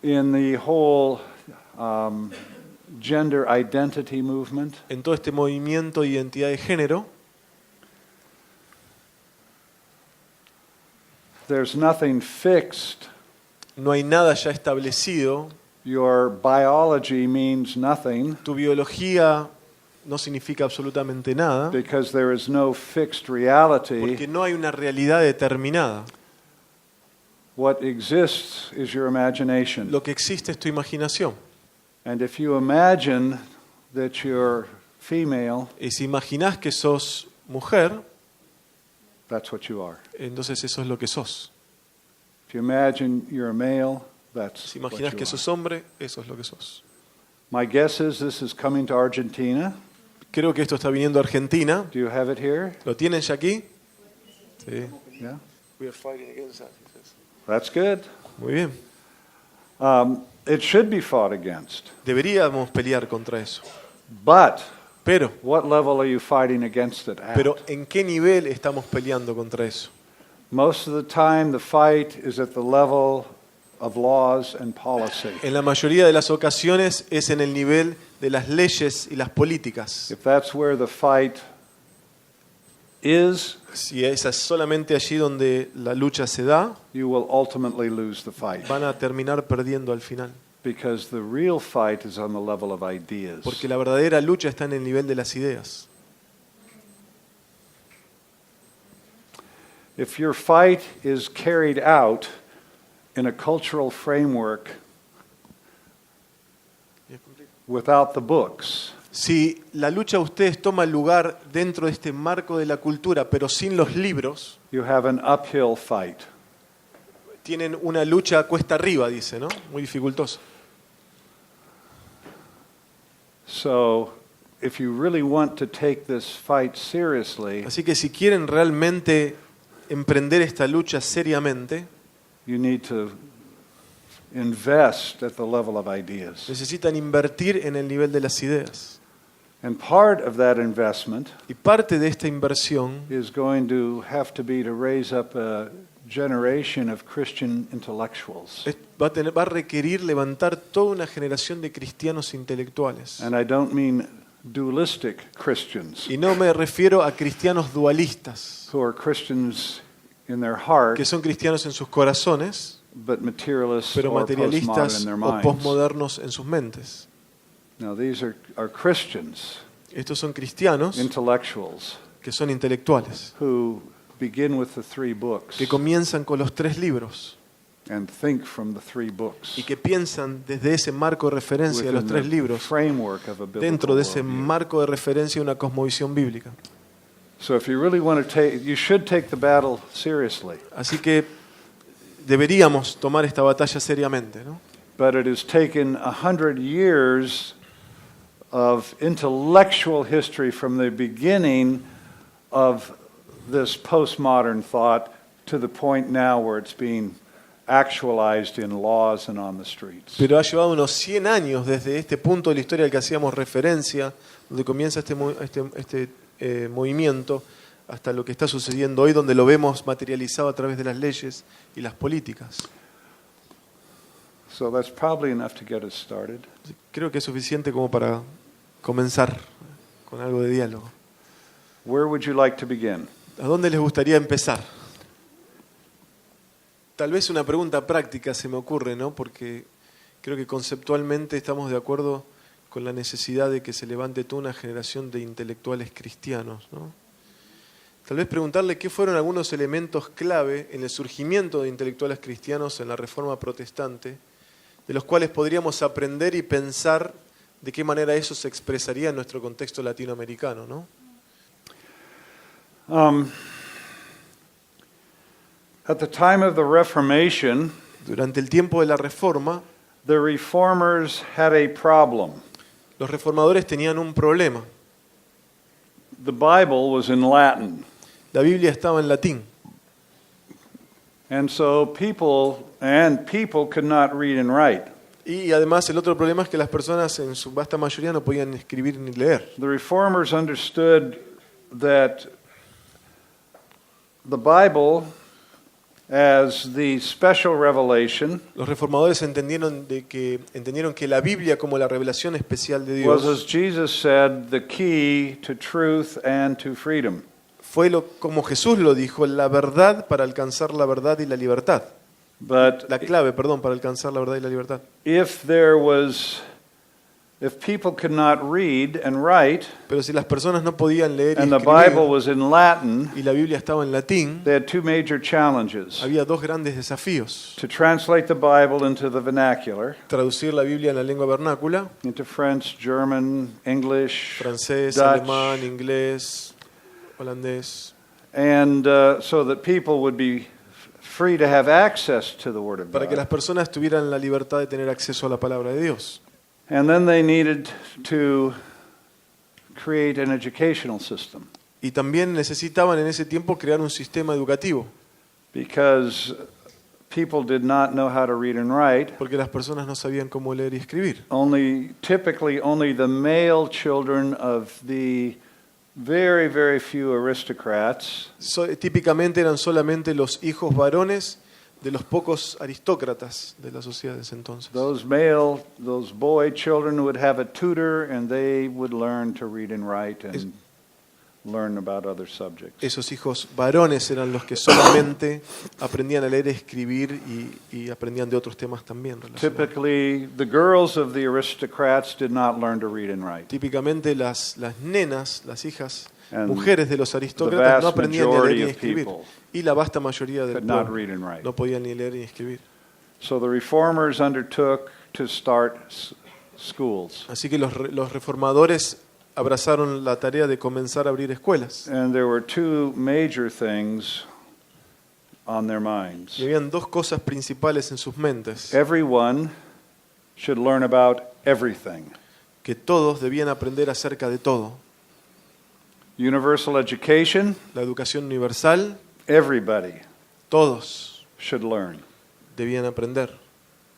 in the whole gender identity movement. en todo este movimiento de identidad de género. There's nothing fixed. No hay nada ya establecido. Your biology means nothing Tu biología no significa absolutamente nada because there is no fixed reality. porque no hay una realidad determinada. What exists is your imagination. Lo que existe es tu imaginación. And if you imagine that you're female, Y si imaginás que sos mujer, that's what you are. entonces eso es lo que sos. If you imagine you're a male, that's Si what imaginás you que are. sos hombre, eso es lo que sos. My guess is this is coming to Argentina. Creo que esto está viniendo a Argentina. Do you have it here? ¿Lo tienen ya aquí? Sí. Yeah. We are fighting against that, he says. That's good. Muy bien. It should be fought against. Deberíamos pelear contra eso. But Pero, what level are you fighting against it at? ¿en qué nivel estamos peleando contra eso? Most of the time, the fight is at the level of laws and policy. En la mayoría de las ocasiones es en el nivel de las leyes y las políticas. If that's where the fight is, Si es solamente allí donde la lucha se da, you will ultimately lose the fight. van a terminar perdiendo al final. Because the real fight is on the level of ideas. Porque la verdadera lucha está en el nivel de las ideas. If your fight is carried out in a cultural framework without the books, Si la lucha de ustedes toma lugar dentro de este marco de la cultura, pero sin los libros, you have an uphill fight. tienen una lucha cuesta arriba, dice, ¿no? Muy dificultosa. So, if you really want to take this fight seriously, Así que si quieren realmente emprender esta lucha seriamente, you need to invest at the level of ideas. necesitan invertir en el nivel de las ideas. And part of that investment Y parte de esta inversión is going to have to be to raise up a generation of Christian intellectuals. va a requerir levantar toda una generación de cristianos intelectuales. And I don't mean dualistic Christians Y no me refiero a cristianos dualistas, who are Christians in their heart, que son cristianos en sus corazones, but materialists pero or postmodern materialistas in their o minds. posmodernos en sus mentes. Now, these are Christians, Estos son cristianos intellectuals, que son intelectuales, who begin with the three books que comienzan con los 3 libros and think from the three books y que piensan desde ese marco de referencia de los within 3 the libros, framework of a biblical dentro de ese worldview. marco de referencia de una cosmovisión bíblica. So if you really want to you should take the battle seriously. Así que deberíamos tomar esta batalla seriamente, ¿no? But it has taken 100 years of intellectual history from the beginning of this postmodern thought to the point now where it's being actualized in laws and on the streets. Pero ha llevado unos 100 años desde este punto de la historia al que hacíamos referencia, donde comienza este movimiento, hasta lo que está sucediendo hoy, donde lo vemos materializado a través de las leyes y las políticas. So that's probably enough to get us started. Creo que es suficiente como para comenzar con algo de diálogo. Where would you like to begin? ¿A dónde les gustaría empezar? Tal vez una pregunta práctica se me ocurre, ¿no? Porque creo que conceptualmente estamos de acuerdo con la necesidad de que se levante toda una generación de intelectuales cristianos, ¿no? Tal vez preguntarle qué fueron algunos elementos clave en el surgimiento de intelectuales cristianos en la Reforma Protestante, de los cuales podríamos aprender y pensar de qué manera eso se expresaría en nuestro contexto latinoamericano, ¿no? At the time of the Reformation, Durante el tiempo de la Reforma, the reformers had a problem. los reformadores tenían un problema. The Bible was in Latin. La Biblia estaba en latín. And so people could not read and write. Y además el otro problema es que las personas en su vasta mayoría no podían escribir ni leer. The reformers understood that the Bible, as the special revelation, Los reformadores entendieron que la Biblia como la revelación especial de was, Dios as Jesus said, the key to truth and to freedom. fue como Jesús lo dijo, la verdad para alcanzar la verdad y la libertad. But La clave, perdón, para alcanzar la verdad y la libertad. if people could not read and write, Pero si las personas no podían leer y and the escribir Bible was in Latin, y la Biblia estaba en latín, they had two major challenges: había 2 grandes desafíos. to translate the Bible into the vernacular, Traducir la Biblia en la lengua vernácula, into French, German, English, francés, Dutch, alemán, inglés, holandés, and so that people would be free to have access to the Word of para que las God. personas tuvieran la libertad de tener acceso a la palabra de Dios. And then they needed to create an educational system, Y también necesitaban en ese tiempo crear un sistema educativo, because people did not know how to read and write. porque las personas no sabían cómo leer y escribir. Typically only the male children of the very, very few aristocrats. Típicamente eran solamente los hijos varones de los pocos aristócratas de la sociedad de ese entonces. Those boy children would have a tutor and they would learn to read and write and learn about other subjects. Esos hijos varones eran los que solamente aprendían a leer y escribir y aprendían de otros temas también relacionados. Typically, the girls of the aristocrats did not learn to read and write. Típicamente las nenas, las hijas, And mujeres de los the aristócratas no vast aprendían ni a leer majority ni a of escribir. people Y la vasta mayoría del could not pueblo read and write. no podían ni leer ni escribir. So the reformers undertook to start schools. Así que los reformadores abrazaron la tarea de comenzar a abrir escuelas. And there were two major things on their minds. Y habían dos cosas principales en sus mentes. Everyone should learn about everything. Que todos debían aprender acerca de todo. Universal education, La educación universal, everybody todos should learn debían aprender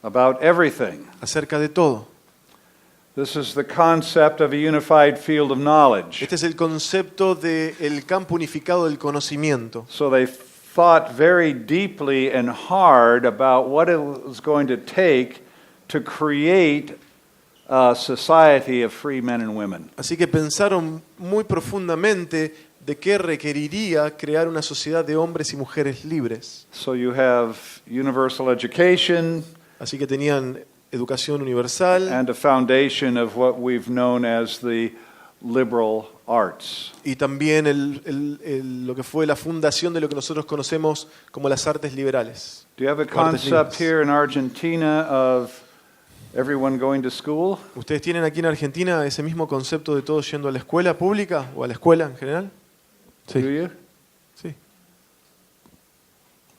about everything. acerca de todo. This is the concept of a unified field of knowledge. Este es el concepto del campo unificado del conocimiento. So they thought very deeply and hard about what it was going to take to create a society of free men and women. Así que pensaron muy profundamente de qué requeriría crear una sociedad de hombres y mujeres libres. So you have universal education Así que tenían educación universal and a foundation of what we've known as the liberal arts. y también lo que fue la fundación de lo que nosotros conocemos como las artes liberales. Do you have a Artes concept libres. here in Argentina of everyone going to school? ¿Ustedes tienen aquí en Argentina ese mismo concepto de todos yendo a la escuela pública o a la escuela en general? Do you? Sí.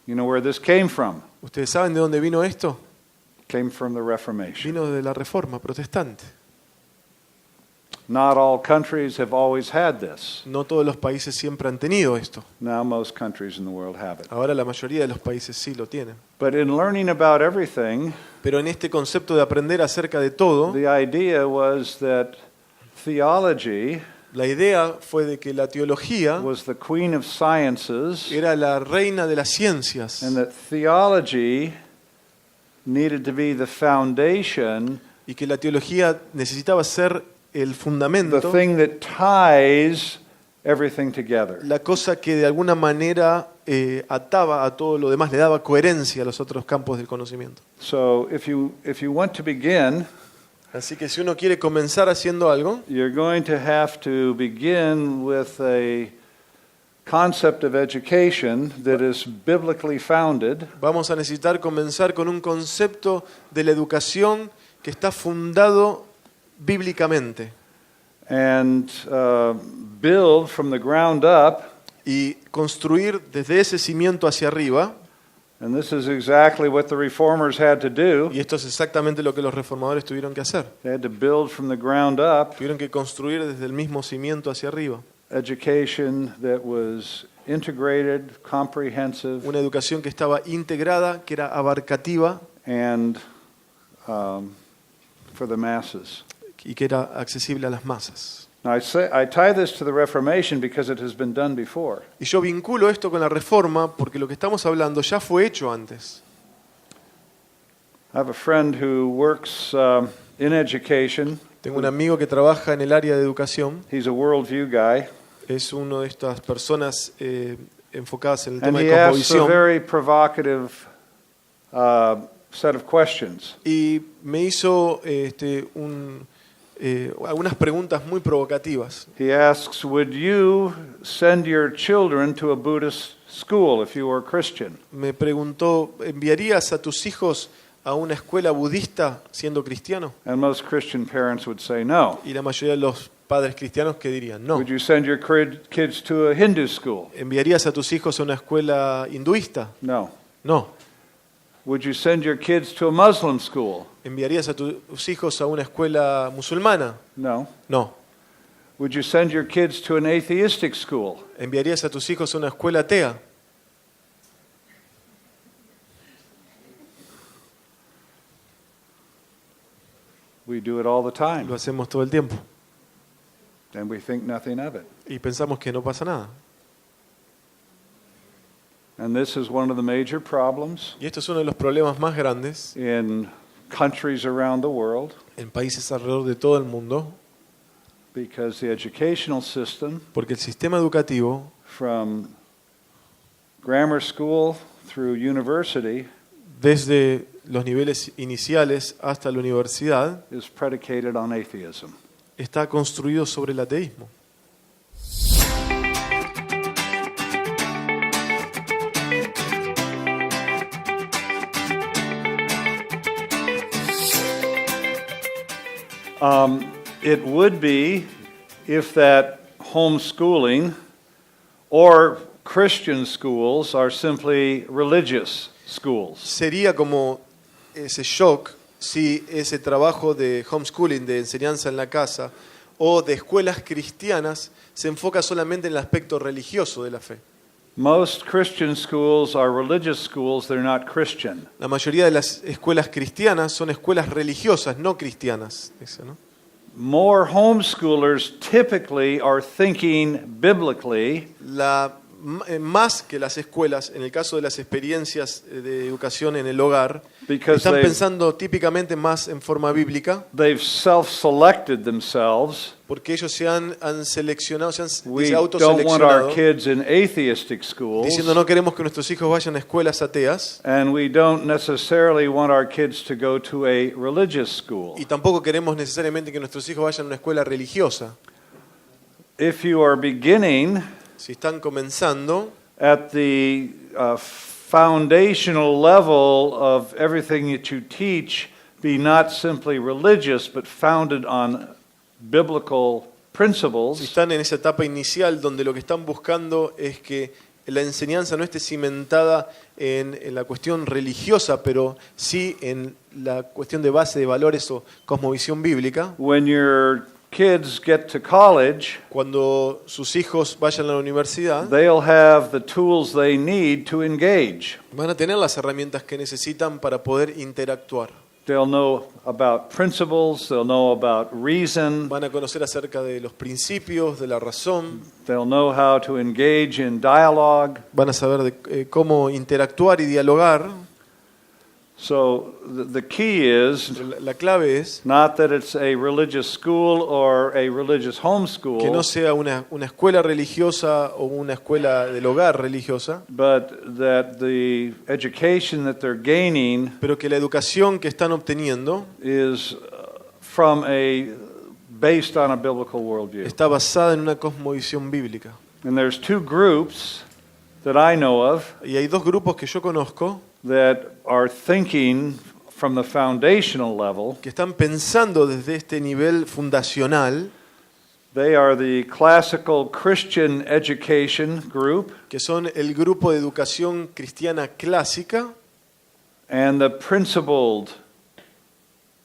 You know where this came from? ¿Ustedes saben de dónde vino esto? Came from the Reformation. Vino de la Reforma protestante. Not all countries have always had this. No todos los países siempre han tenido esto. Now most countries in the world have it. Ahora la mayoría de los países sí lo tienen. But in learning about everything, Pero en este concepto de aprender acerca de todo, the idea was that theology la idea fue de que la teología was the queen of sciences era la reina de las ciencias and that theology needed to be the foundation, y que la teología necesitaba ser el the fundamento, thing that ties everything together. la cosa que de alguna manera ataba a todo lo demás, le daba coherencia a los otros campos del conocimiento. So if you want to begin, Así que si uno quiere comenzar haciendo algo, you're going to have to begin with a concept of education that is biblically founded, vamos a necesitar comenzar con un concepto de la educación que está fundado bíblicamente and build from the ground up. y construir desde ese cimiento hacia arriba. And this is exactly what the reformers had to do. Y esto es exactamente lo que los reformadores tuvieron que hacer. They had to build from the ground up Tuvieron que construir desde el mismo cimiento hacia arriba. education that was integrated, comprehensive, Una educación que estaba integrada, que era abarcativa and for the masses. y que era accesible a las masas. Now I tie this to the Reformation because it has been done before. Y yo vinculo esto con la Reforma porque lo que estamos hablando ya fue hecho antes. I have a friend who works in education. Tengo un amigo que trabaja en el área de educación. He's a worldview guy. Es una de estas personas enfocadas en el And tema he de asks a cosmovisión. very provocative set of questions. Y me hizo algunas preguntas muy provocativas. He asks, would you send your children to a Buddhist school if you were a Christian? Me preguntó, ¿enviarías a tus hijos a una escuela budista siendo cristiano? And most Christian parents would say no. Y la mayoría de los padres cristianos que dirían, no. Would you send your kids to a Hindu school? ¿Enviarías a tus hijos a una escuela hinduista? No. No. Would you send your kids to a Muslim school? ¿Enviarías a tus hijos a una escuela musulmana? No. No. Would you send your kids to an atheistic school? ¿Enviarías a tus hijos a una escuela atea? We do it all the time, Lo hacemos todo el tiempo. and we think nothing of it. y pensamos que no pasa nada. And this is one of the major problems Y esto es uno de los problemas más grandes in countries around the world, en países alrededor de todo el mundo, because the educational system, porque el sistema educativo, from grammar school through university, desde los niveles iniciales hasta la universidad, is predicated on atheism. está construido sobre el ateísmo. It would be if that homeschooling or Christian schools are simply religious schools. Sería como ese shock si ese trabajo de homeschooling, de enseñanza en la casa, o de escuelas cristianas se enfoca solamente en el aspecto religioso de la fe. Most Christian schools are religious schools, they're not Christian. La mayoría de las escuelas cristianas son escuelas religiosas, no cristianas. Dice, ¿no? More homeschoolers typically are thinking biblically Más que las escuelas, en el caso de las experiencias de educación en el hogar, because están pensando típicamente más en forma bíblica, they've self-selected themselves. porque ellos se han seleccionado, se We don't want our autoseleccionado, kids in atheistic schools, diciendo no queremos que nuestros hijos vayan a escuelas ateas, and we don't necessarily want our kids to go to a religious school. y tampoco queremos necesariamente que nuestros hijos vayan a una escuela religiosa. If you are beginning Si están comenzando at the foundational level of everything that you teach, be not simply religious, but founded on biblical Si principles, están en esa etapa inicial donde lo que están buscando es que la enseñanza no esté cimentada en la cuestión religiosa, pero sí en la cuestión de base de valores o cosmovisión bíblica, when your kids get to college, cuando sus hijos vayan a la universidad, they'll have the tools they need to engage. van a tener las herramientas que necesitan para poder interactuar. They'll know about principles, they'll know about reason, Van a conocer acerca de los principios, de la razón, they'll know how to engage in dialogue. van a saber de cómo interactuar y dialogar. So the key is La clave es not that it's a religious school or a religious que homeschool, no sea una escuela religiosa o una escuela del hogar religiosa, but that the education that they're gaining pero que la educación que están obteniendo is based on a biblical worldview. está basada en una cosmovisión bíblica. And there's two groups that I know of Y hay dos grupos que yo conozco that are thinking from the foundational level. que están pensando desde este nivel fundacional, They are the classical Christian education group que son el grupo de educación cristiana clásica and the principled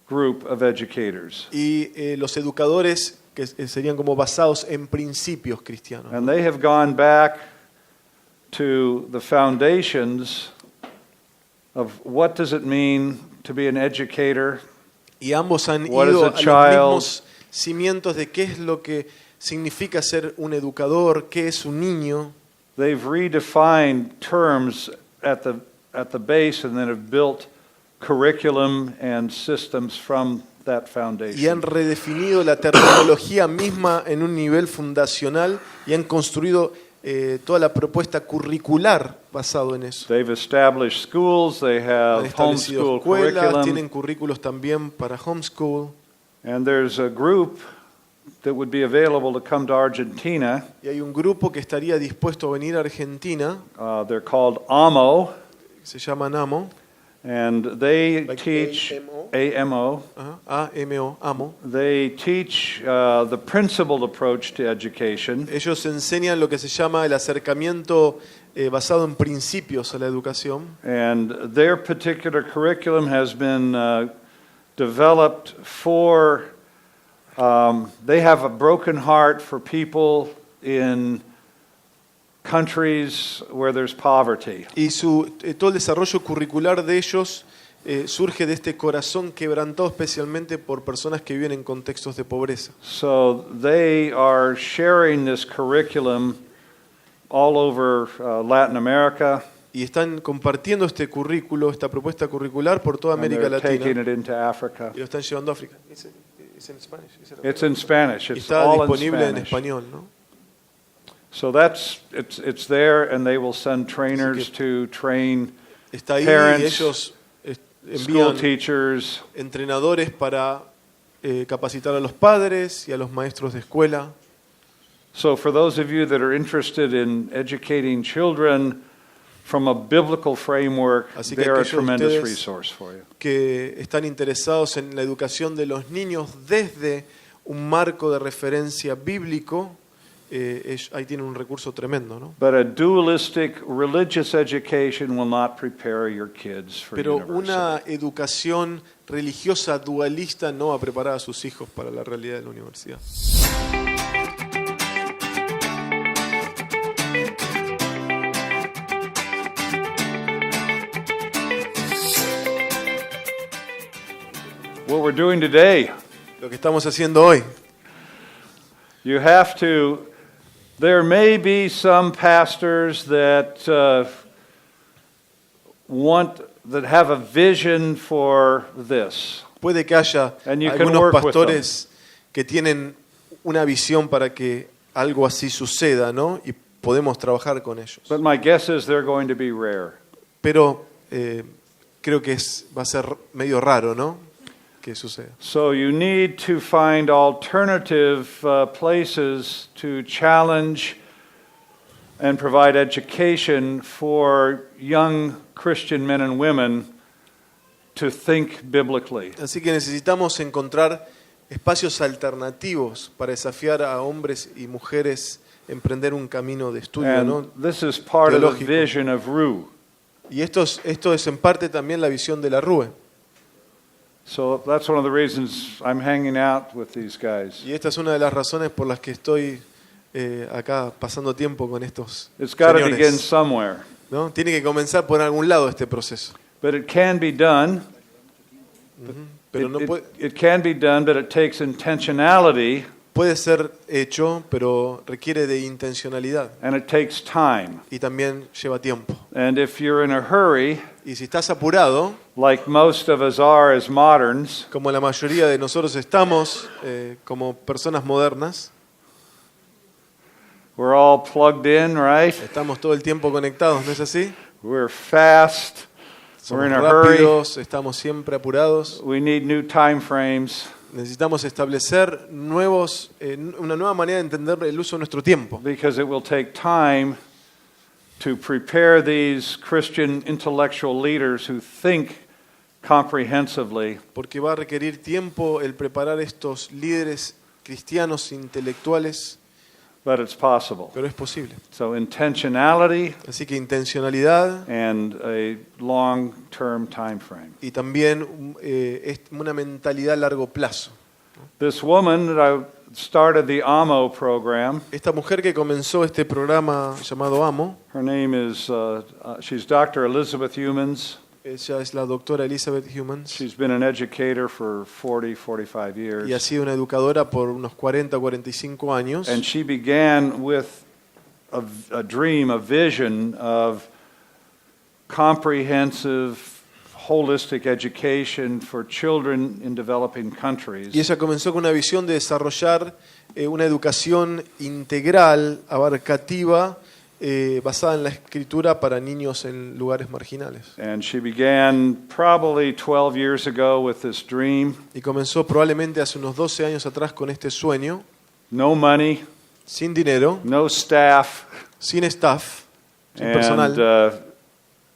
group of educators. y los educadores que serían como basados en principios cristianos. And they have gone back to the foundations of what does it mean to be an educator? Y ambos han What is ido a a los child? mismos cimientos de qué es lo que significa ser un educador, qué es un niño. They've redefined terms at the base and then have built curriculum and systems from that Y han foundation. redefinido la terminología misma en un nivel fundacional y han construido toda la propuesta curricular basado en eso. They've established schools, they Han have establecido homeschool escuelas, curriculum, tienen currículos también para homeschool. and there's a group that would be available to come to Argentina. Y hay un grupo que estaría dispuesto a venir a Argentina, They're called AMO, se llama NAMO, and they Like teach AMO? AMO. AMO, AMO. They teach the principled approach to education, Ellos enseñan lo que se llama el acercamiento basado en principios a la educación. and their particular curriculum has been developed for. They have a broken heart for people in countries where there's poverty. Y todo el desarrollo curricular de ellos surge de este corazón quebrantado especialmente por personas que viven en contextos de pobreza. So they are sharing this curriculum all over Latin America. Y están compartiendo este currículo, esta propuesta curricular por toda And América they're taking Latina it into Africa. y lo están llevando a África. It's in Spanish, is it okay? It's in Spanish. Y It's está all in disponible en Spanish. español, ¿no? So it's there, and they will send trainers to train Está ahí Parents, y ellos school envían teachers, entrenadores para capacitar a los padres y a los maestros de escuela. So for those of you that are interested in educating children from a biblical framework, Así que they're a aquellos de tremendous ustedes resource for you. Que están interesados en la educación de los niños desde un marco de referencia bíblico, ahí tienen un recurso tremendo, ¿no? But a dualistic religious education will not prepare your kids for Pero university. una educación religiosa dualista no va a preparar a sus hijos para la realidad de la universidad. What we're doing today, Lo que estamos haciendo hoy, you have to, there may be some pastors that that have a vision for this. puede que haya And you can algunos work with pastores que tienen una visión para que algo así suceda, ¿no? Y podemos trabajar con ellos. But my guess is they're going to be rare. Pero creo que va a ser medio raro, ¿no? Que suceda. So you need to find alternative places to challenge and provide education for young Christian men and women to think biblically. Así que necesitamos encontrar espacios alternativos para desafiar a hombres y mujeres a emprender un camino de estudio, ¿no? And this is part of the Teológico. vision of RU. Y esto es en parte también la visión de la RUE. So that's one of the reasons I'm hanging out with these guys. Y esta es una de las razones por las que estoy acá pasando tiempo con estos It's got to begin señores, somewhere. ¿no? Tiene que comenzar por algún lado este proceso. But it can be done. Pero no It can be done, but it takes intentionality puede ser hecho, pero requiere de intencionalidad and it takes time. y también lleva tiempo. And if you're in a hurry, Y si estás apurado, like most of us are as moderns, como la mayoría de nosotros estamos como personas modernas, we're all plugged in, right? estamos todo el tiempo conectados, ¿no es así? We're fast. We're Somos in a hurry. rápidos, estamos siempre apurados. We need new time frames Necesitamos establecer una nueva manera de entender el uso de nuestro tiempo, because it will take time to prepare these Christian intellectual leaders who think comprehensively porque va a requerir tiempo el preparar estos líderes cristianos intelectuales, but it's possible. pero es posible. So intentionality Así que intencionalidad and a long-term time frame. y también una mentalidad a largo plazo. This woman that I started the AMO program, Esta mujer que comenzó este programa llamado AMO, her name is, she's Dr. Elizabeth Humans. ella es la doctora Elizabeth Humans She's been an educator for 45 y ha years. sido una educadora por unos 40 o 45 años. And she began with a dream, a vision of comprehensive, holistic education for children in developing countries. Y ella comenzó con una visión de desarrollar una educación integral, abarcativa, basada en la escritura para niños en lugares marginales. And she began probably 12 years ago with this dream. Y comenzó probablemente hace unos 12 años atrás con este sueño, No money, sin dinero, no staff, sin staff, sin and personal.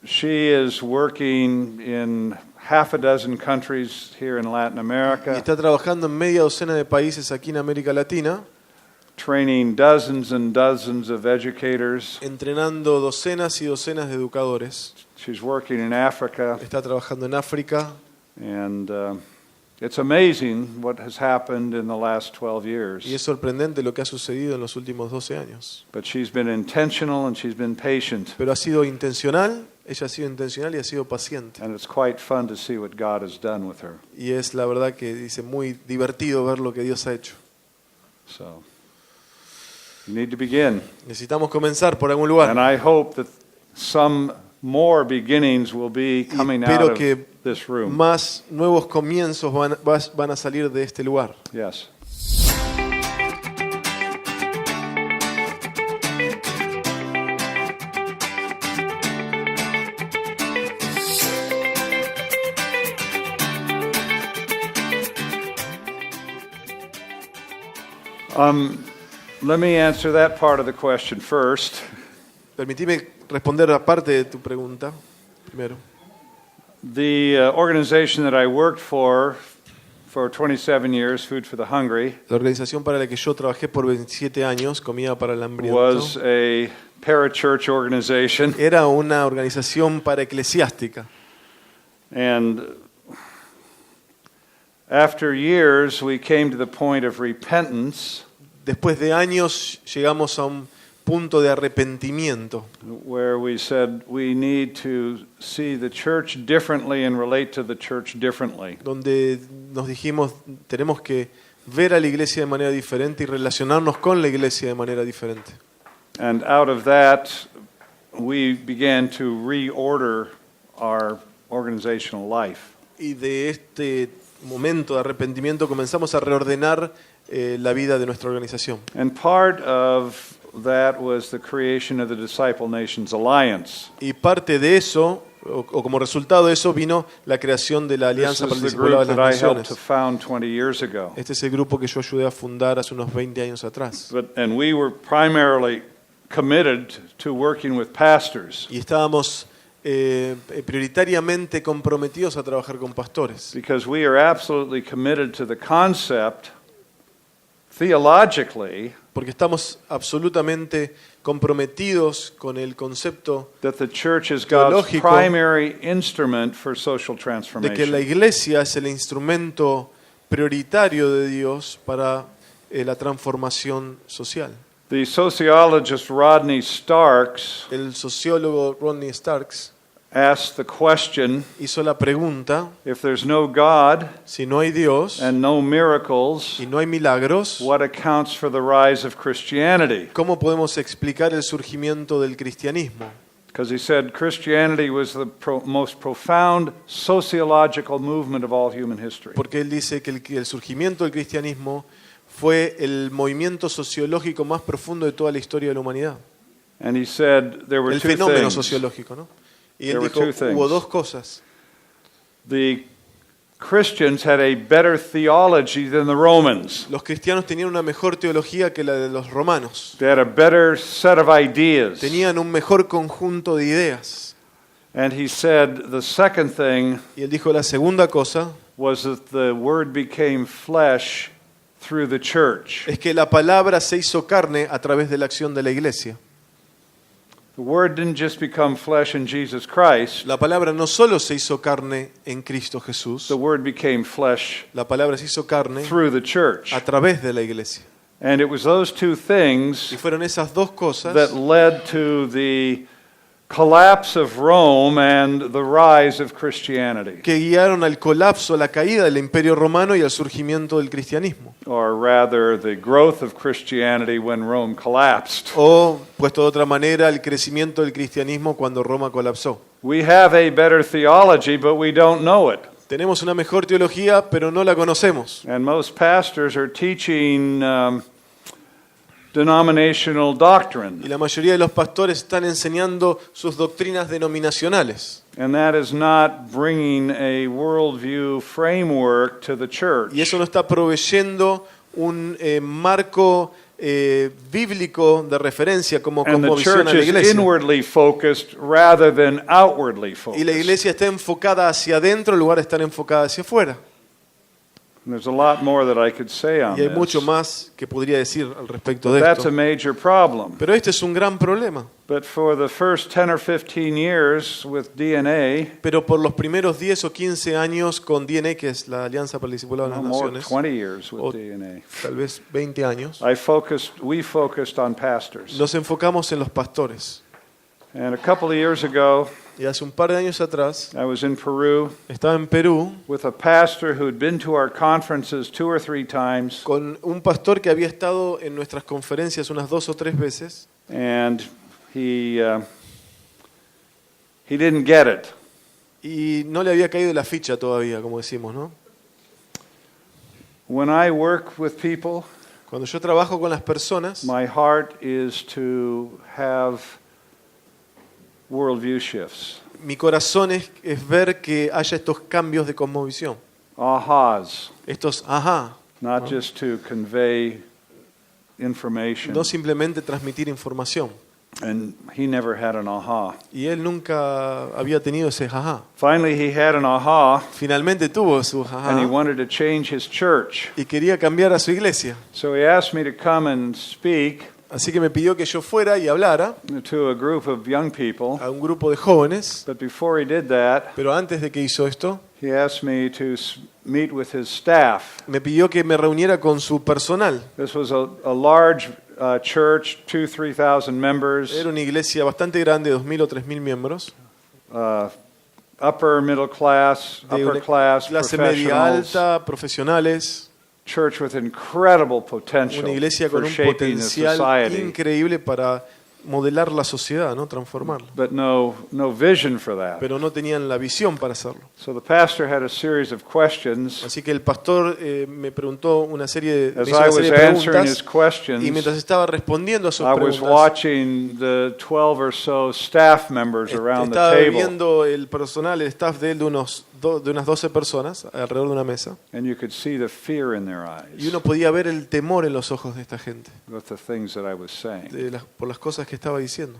she is working in half a dozen countries here in Latin Y America, está trabajando en media docena de países aquí en América Latina, training dozens and dozens of educators. entrenando docenas y docenas de educadores. She's working in Africa, Está trabajando en África. and it's amazing what has happened in the last 12 years. Y es sorprendente lo que ha sucedido en los últimos 12 años. But she's been intentional and she's been patient. Pero ha sido intencional Ella ha sido intencional y ha sido paciente. And it's quite fun to see what God has done with her. Y es la verdad que dice muy divertido ver lo que Dios ha hecho. So, you need to begin. Necesitamos comenzar por algún And lugar. I hope that some more beginnings will be coming out Espero of que this room. más nuevos comienzos van a salir de este lugar. Yes. Let me answer that part of the question first. Permitime responder a parte de tu pregunta primero. The organization that I worked for 27 years, Food for the Hungry, La organización para la que yo trabajé por 27 años, Comida para el Hambriento, was a parachurch organization. era una organización paraeclesiástica. And after years, we came to the point of repentance, Después de años llegamos a un punto de arrepentimiento, where we said we need to see the church differently and relate to the church differently. donde nos dijimos tenemos que ver a la iglesia de manera diferente y relacionarnos con la iglesia de manera diferente. And out of that, we began to reorder our organizational life. Y de este momento de arrepentimiento comenzamos a reordenar la vida de nuestra organización. And part of that was the creation of the Disciple Nations Alliance. Y parte de eso, o como resultado de eso, vino la creación de la This Alianza para is el the Discipulado group de that las I helped to Naciones. found 20 years ago. Este es el grupo que yo ayudé a fundar hace unos 20 años atrás. And we were primarily committed to working with pastors Y estábamos prioritariamente comprometidos a trabajar con pastores. because we are absolutely committed to the concept, theologically, Porque estamos absolutamente comprometidos con el concepto that the church is God's Teológico primary instrument for social de que la transformation. iglesia es el instrumento prioritario de Dios para la transformación social. The sociologist Rodney Starks El sociólogo Rodney Starks asked the question, hizo la pregunta, if there's no God si no hay Dios and no miracles, y no hay milagros, what accounts for the rise of Christianity? ¿cómo podemos explicar el surgimiento del cristianismo? Because he said Christianity was the most profound sociological movement of all human history. Porque él dice que el surgimiento del cristianismo fue el movimiento sociológico más profundo de toda la historia de la humanidad. And he said there were El two fenómeno things. sociológico, ¿no? Y él There were dijo, two things. hubo dos cosas. The Christians had a better theology than the Romans. Los cristianos tenían una mejor teología que la de los romanos. They had a better set of ideas. Tenían un mejor conjunto de ideas. And he said the second thing Y él dijo la segunda cosa was that the word became flesh through the church. es que la palabra se hizo carne a través de la acción de la iglesia. The word didn't just become flesh in Jesus Christ. La palabra no solo se hizo carne en Cristo Jesús, The word became flesh la palabra se hizo carne through the church. a través de la iglesia. And it was those two Y things fueron esas dos cosas that led to the collapse of Rome and the rise of Christianity. que guiaron al colapso, a la caída del Imperio Romano y al surgimiento del cristianismo. Or rather, the growth of Christianity when Rome collapsed. O, puesto de otra manera, el crecimiento del cristianismo cuando Roma colapsó. We have a better theology, but we don't know it. Tenemos una mejor teología, pero no la conocemos. And most pastors are teaching denominational doctrine. Y la mayoría de los pastores están enseñando sus doctrinas denominacionales. And that is not bringing a worldview framework to the church. Y eso no está proveyendo un marco bíblico de referencia como And the cosmovisión church a la is iglesia. inwardly focused rather than outwardly Y focused. la iglesia está enfocada hacia adentro en lugar de estar enfocada hacia afuera. And there's a lot more that I could say on Y hay this. mucho más que podría decir al respecto But de that's a esto. major problem. Pero este es un gran problema. But for the first 10 or 15 years with DNA, Pero por los primeros 10 o 15 años con DNA, que es la Alianza para el Discipulado de no las more, Naciones, 20 years with o DNA, tal vez 20 años, we focused on pastors. nos enfocamos en los pastores. And a couple of years ago, Y hace un par de años atrás I was in Peru estaba en Perú with a pastor who had been to our conferences 2 or 3 times, con un pastor que había estado en nuestras conferencias unas 2 o 3 veces and he didn't get it. y no le había caído la ficha todavía, como decimos, ¿no? When I work with people, Cuando yo trabajo con las personas, my heart is to have worldview shifts, mi corazón es ver que haya estos cambios de cosmovisión, ahas, estos ajá, not just to convey information. no simplemente transmitir información. And he never had an aha. Y él nunca había tenido ese ajá. Finally, he had an aha, Finalmente tuvo su and he ajá wanted to change his church. y quería cambiar a su iglesia. So he asked me to come and speak Así que me pidió que yo fuera y hablara to a group of young people. a un grupo de jóvenes, But before he did that, pero antes de que hizo esto, he asked me to meet with his staff. me pidió que me reuniera con su personal. This was a large church, 2,000-3,000 members, Era una iglesia bastante grande, 2.000 o 3.000 miembros, upper middle class, de upper una class clase media professionals, alta, profesionales, church with incredible potential una iglesia con for un shaping the potencial society, increíble para modelar la sociedad, ¿no? Transformarla. but no vision for that. Pero no tenían la visión para hacerlo. So the pastor had a series of questions. Así que el pastor me preguntó una serie As me hizo I una was serie de answering his preguntas y mientras questions, estaba respondiendo a sus I was preguntas, watching the 12 or so staff members around the estaba table, viendo el personal, el staff de él de unas 12 personas alrededor de una mesa and you could see the fear in their y eyes uno podía ver el temor en los ojos de esta gente with the things that I was saying. por las cosas que estaba diciendo.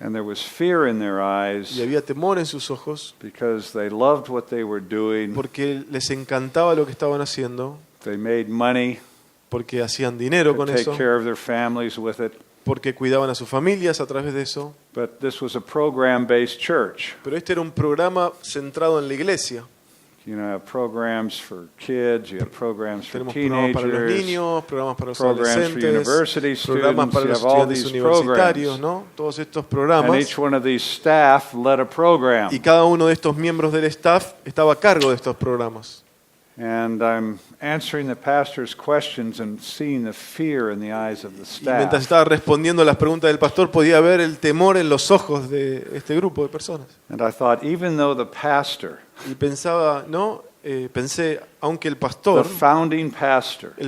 And there was fear in their Y eyes había temor en sus ojos because they loved what they were doing. porque les encantaba lo que estaban haciendo, They made money, porque hacían dinero con could take eso, care of their families with it. porque cuidaban a sus familias a través de eso. But this was a program-based church. Pero este era un programa centrado en la iglesia. You know, have programs for kids, you have programs for Tenemos programas para los teenagers, niños, programas para los programs for adolescentes, university programas students, para you los have all estudiantes these universitarios, programs. ¿no? Todos estos And programas. each one of these staff led a program. Y cada uno de estos miembros del staff estaba a cargo de estos programas. And I'm answering the pastor's questions and seeing the fear in the eyes of the Y mientras staff. estaba respondiendo a las preguntas del pastor, podía ver el temor en los ojos de este grupo de personas. And I thought, even though the pastor, Y pensaba, ¿no? Pensé, aunque el the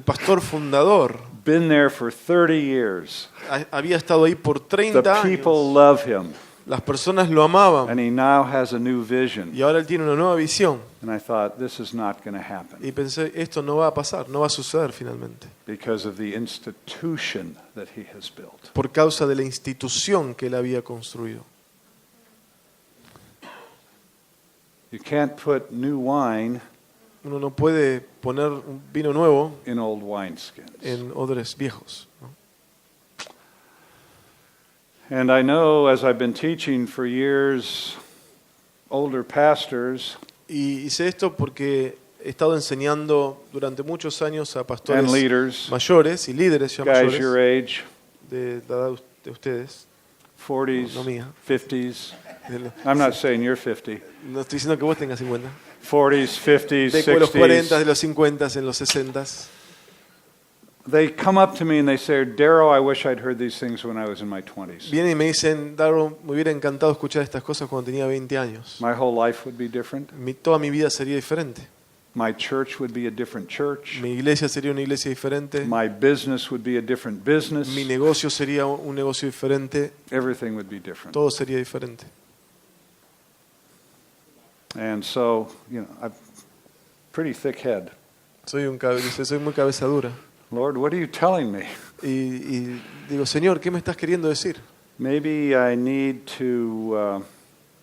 pastor fundador, been there for 30 years, había estado ahí por the 30 people años, love him, las personas lo amaban. and he now has a new vision. Y ahora él tiene una nueva visión. And I thought, this is not going to happen Y pensé, esto no va a pasar, no va a suceder finalmente. because of the institution that he has built. Por causa de la institución que él había construido. You can't put new wine Uno no puede poner un vino nuevo in old wineskins. en odres viejos, ¿no? And I know, as I've been teaching for years, older pastors Y sé esto porque he estado enseñando durante muchos años a pastores and leaders, mayores y líderes ya guys your mayores age, de la edad de ustedes, 40s, no mía. 50s. De- I'm not saying you're 50. No estoy diciendo que vos tengas 50. 40s, 50s, De los 40, de 60s. los 50, en los 60. They come up to me and they say, Darrow, I wish I'd heard these things when I was in my 20s. Vienen y me dicen, Darrow, me hubiera encantado escuchar estas cosas cuando tenía 20 años. My whole life would be different. Toda mi vida sería diferente. My church would be a different church. Mi iglesia sería una iglesia diferente. My business would be a different business. Mi negocio sería un negocio diferente. Everything would be different. Todo sería diferente. And so, you know, I've pretty thick head. Soy muy cabeza dura. Lord, what are you telling me? Y digo, Señor, ¿qué me estás queriendo decir? Maybe I need to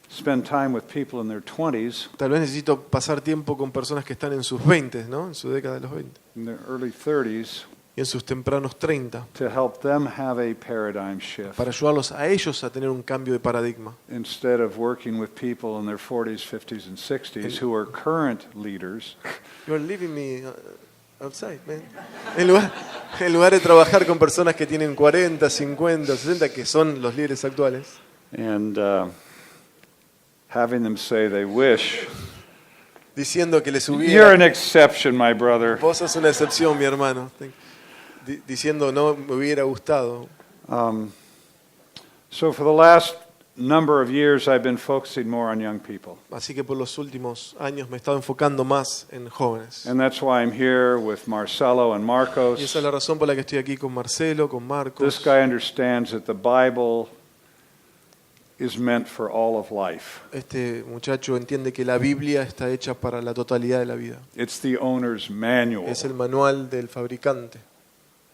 spend time with people in their 20s, Tal vez necesito pasar tiempo con personas que están en sus 20, ¿no? En su década de los 20. in their early 30s, Y en sus tempranos 30. to help them have a paradigm shift Para ayudarlos a ellos a tener un cambio de paradigma. instead of working with people in their 40s, 50s, and 60s who are current leaders. You are leaving me. Outside, man. En lugar de trabajar con personas que tienen 40, 50, 60, que son los líderes actuales, and having them say they wish. diciendo que les You're hubiera... an exception, my brother. Vos sos una excepción, mi hermano. Diciendo no me hubiera gustado. So for the last number of years, I've been focusing more on young people. Así que por los últimos años me he estado enfocando más en jóvenes. And that's why I'm here with Marcelo and Y Marcos. esa es la razón por la que estoy aquí con Marcelo, con This Marcos. guy understands that the Bible is meant for all of life. Este muchacho entiende que la Biblia está hecha para la totalidad de la vida. It's the owner's manual. Es el manual del fabricante.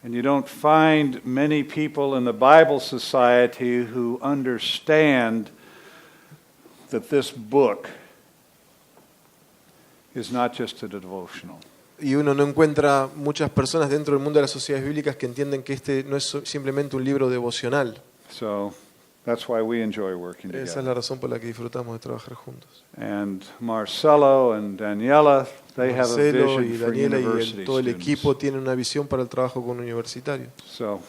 And you don't find many people in the Bible Society who understand that this book is not just a devotional. Y uno no encuentra muchas personas dentro del mundo de las sociedades bíblicas que entienden que este no es simplemente un libro devocional. So that's why we enjoy working Esa es together. la razón por la que disfrutamos de trabajar juntos. And Marcelo and Daniela, they have a Marcelo vision y for Daniela y university todo el students. equipo tienen una visión para el trabajo con universitarios. So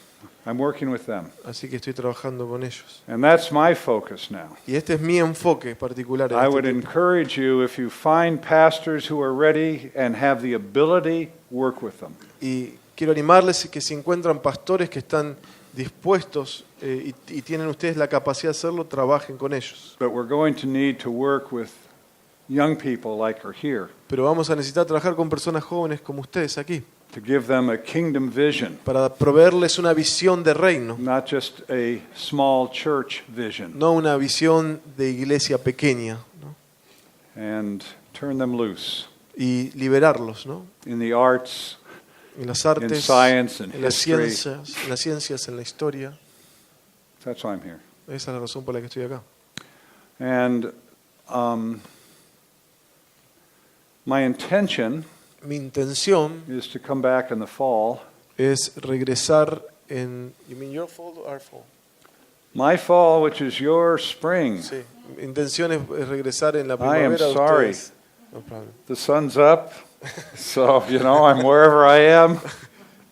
I'm working with them. Así que estoy trabajando con ellos. And that's my focus now. Y este es mi enfoque particular. En I este would tiempo. encourage you, if you find pastors who are ready and have the ability, work with them. Y quiero animarles que si encuentran pastores que están dispuestos y tienen ustedes la capacidad de hacerlo, trabajen con ellos. But we're going to need to work with young people like are here Pero vamos a necesitar trabajar con personas jóvenes como ustedes aquí, to give them a kingdom vision, para proveerles una visión de reino, not just a small church vision, no una visión de iglesia pequeña, ¿no? and turn them loose Y liberarlos, ¿no? in the arts, En las in artes, science, and en las history. ciencias, en la historia. That's why I'm here. Esa es la razón por la que estoy acá. And my intention Mi intención is to come back in the fall. es regresar en... You mean your fall or our fall? My fall, which is your spring. Sí. Mi intención es regresar en la I am primavera de sorry. ustedes. No problem. The sun's up, so, I'm wherever I am.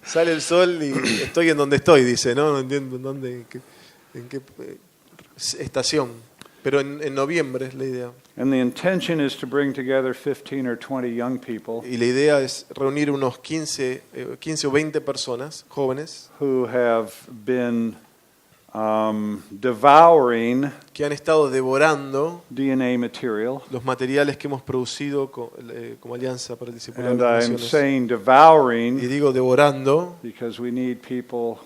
Sale el sol y estoy en donde estoy, dice, ¿no? No entiendo en dónde, en qué estación. Pero en noviembre es la idea. And the intention is to bring together 15 or 20 young people Y la idea es reunir unos 15 o 20 personas, jóvenes, who have been devouring que han estado devorando DNA material. los materiales que hemos producido como Alianza para el Discipulado And de las I'm Naciones. saying Y devouring digo devorando because we need people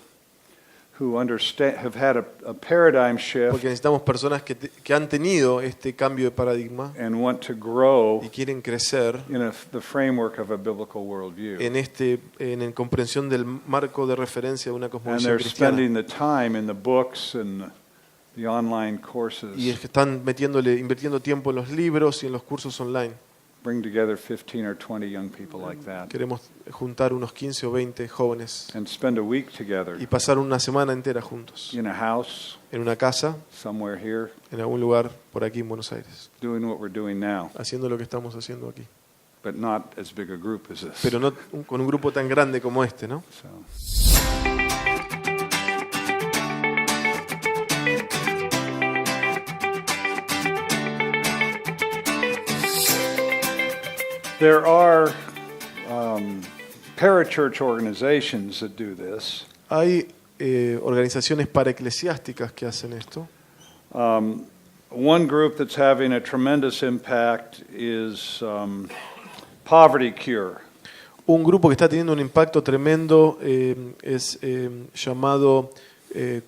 who understand, have had a paradigm shift porque necesitamos personas que han tenido este cambio de paradigma and want to grow y quieren crecer in the framework of a biblical worldview. en comprensión del marco de referencia de una And cosmovisión they're cristiana. spending the time in the books and the online courses. Y es que están invirtiendo tiempo en los libros y en los cursos online. Bring together 15 or 20 young people like that Queremos juntar unos 15 o 20 jóvenes and spend a week together y pasar una semana entera juntos. in a house En una casa, somewhere here en algún lugar por aquí en Buenos Aires. doing what we're doing now, Haciendo lo que estamos haciendo aquí. but not as big a group as this. Pero no con un grupo tan grande como este, ¿no? So. There are parachurch organizations that do this. Hay organizaciones paraeclesiásticas que hacen esto. One group that's having a tremendous impact is Poverty Cure. Un grupo que está teniendo un impacto tremendo es llamado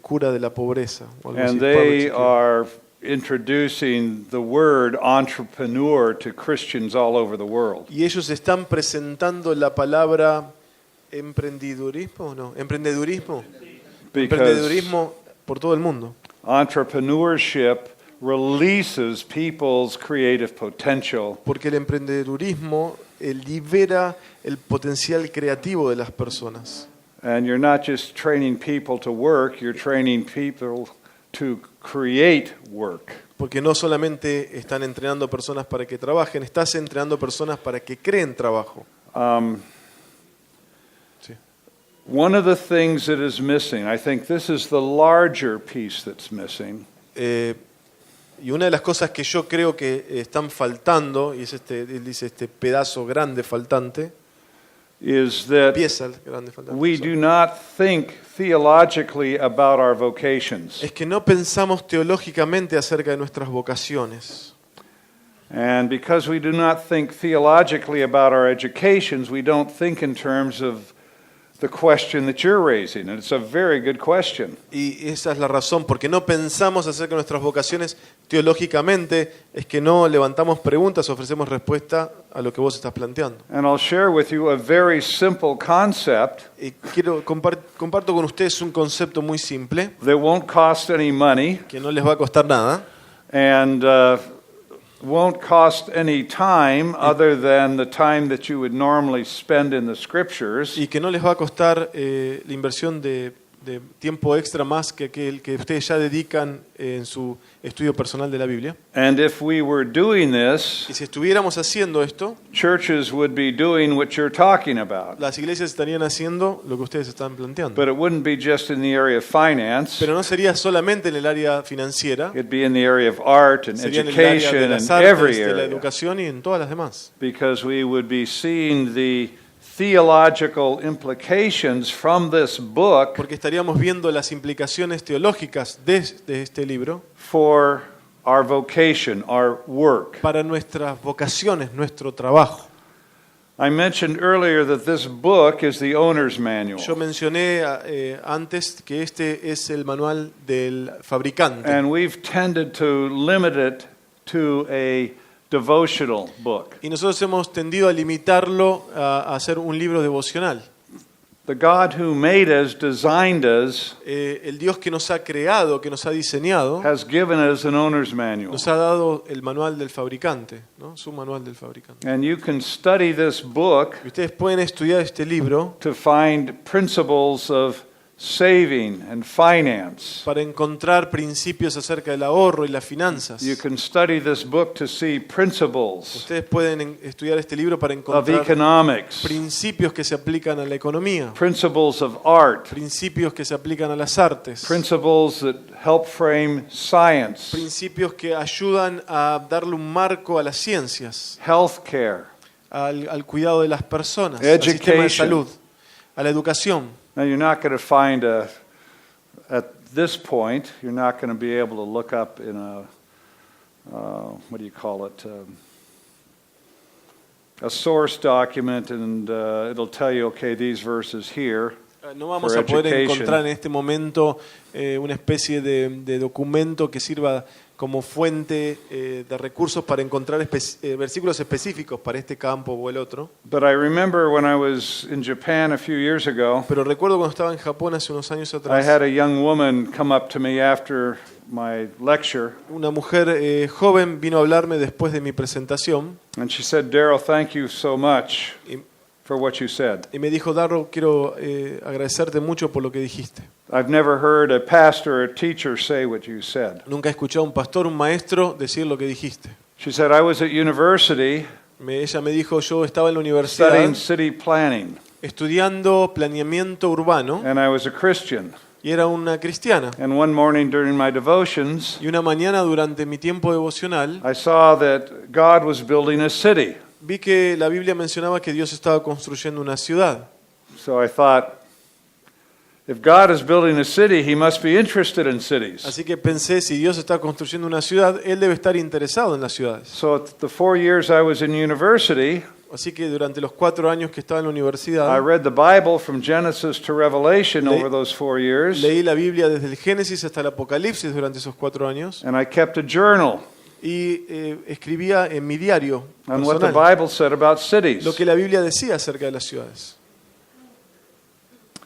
Cura de la Pobreza. O algo así, And they Poverty Cure. are introducing the word entrepreneur to Christians all over the world. Y ellos están presentando la palabra emprendedurismo, ¿no? Emprendedurismo. Because Emprendedurismo por todo el mundo. entrepreneurship releases people's creative potential Porque el emprendedurismo libera el potencial creativo de las personas. and you're not just training people to work, you're training people to create work. Porque no solamente están entrenando personas para que trabajen, estás entrenando personas para que creen trabajo. One of the things that is missing, I think this is the larger piece that's missing, Y una de las cosas que yo creo que están faltando, y es él dice este pedazo grande faltante, is that pieza grande faltante, we do not think theologically about our vocations. es que no pensamos teológicamente acerca de nuestras vocaciones. And because we do not think theologically about our educations, we don't think in terms of the question that you're raising. And it's a very good question. Y esa es la razón, porque no pensamos acerca de nuestras vocaciones teológicamente, es que no levantamos preguntas, ofrecemos respuesta a lo que vos estás planteando. And I'll share with you a very simple concept Y comparto con ustedes un concepto muy simple, that won't cost any money que no les va a costar nada, and won't cost any time other than the time that you would normally spend in the scriptures. y que no les va a costar la inversión de tiempo extra más que el que ustedes ya dedican en su estudio personal de la Biblia. And if we were doing this, Y si estuviéramos haciendo esto, churches would be doing what you're talking about. las iglesias estarían haciendo lo que ustedes están planteando. But it wouldn't be just in the area of finance. Pero no sería solamente en el área financiera, It'd be in the area of art and sería en el área de education and las artes, every de la area. educación y en todas las demás. Because we would be seeing the theological implications from this book Porque estaríamos viendo las implicaciones teológicas de este libro for our vocation, our work. para nuestras vocaciones, nuestro trabajo. I mentioned earlier that this book is the owner's manual. Yo mencioné antes que este es el manual del fabricante. And we've tended to limit it to a devotional book. Y nosotros hemos tendido a limitarlo a hacer un libro devocional. The God who made us, designed us, El Dios que nos ha creado, que nos ha diseñado, has given us an owner's manual. nos ha dado el manual del fabricante, ¿no? Su manual del fabricante. And you can study this book Y ustedes pueden estudiar este libro to find principles of saving and finance. para encontrar principios acerca del ahorro y las finanzas. You can study this book to see principles Ustedes pueden estudiar este libro para of encontrar economics, principios que se aplican a la economía, principles of art, principios que se aplican a las artes, principles that help frame science, principios que ayudan a darle un marco a las ciencias, healthcare. al cuidado de las personas, al sistema de Education. salud, a la educación. Now you're not going to find at this point, you're not going to be able to look up in a, what do you call it, a source document and it'll tell you, okay, these verses here. No vamos for a poder education. encontrar en este momento una especie de documento que sirva como fuente de recursos para encontrar versículos específicos para este campo o el otro. But I remember when I was in Japan a few years ago, Pero recuerdo cuando estaba en Japón hace unos años I atrás, had a young woman come up to me after my lecture, una mujer joven vino a hablarme después de mi presentación and she said, Daryl, thank you so much y, for what you said. y me dijo, Darro, quiero agradecerte mucho por lo que dijiste. I've never heard a pastor or a teacher say what you said. Nunca he escuchado a un pastor, un maestro decir lo que dijiste. She said, I was at university Ella me dijo, yo estaba en la studying universidad city planning, estudiando planeamiento urbano and I was a Christian. y era una cristiana. And one morning during my devotions, Y una mañana durante mi tiempo devocional I saw that God was building a city. vi que la Biblia mencionaba que Dios estaba construyendo una ciudad. So I thought, if God is building a city, he must be interested in cities. Así que pensé, si Dios está construyendo una ciudad, Él debe estar interesado en las ciudades. So the 4 years I was in university, Así que durante los 4 años que estaba en la I universidad, read the Bible from Genesis to Revelation Le- over those 4 years, leí la Biblia desde el Génesis hasta el Apocalipsis durante esos 4 años and I kept a journal y escribía en mi diario on what the personal Bible said about cities. lo que la Biblia decía acerca de las ciudades.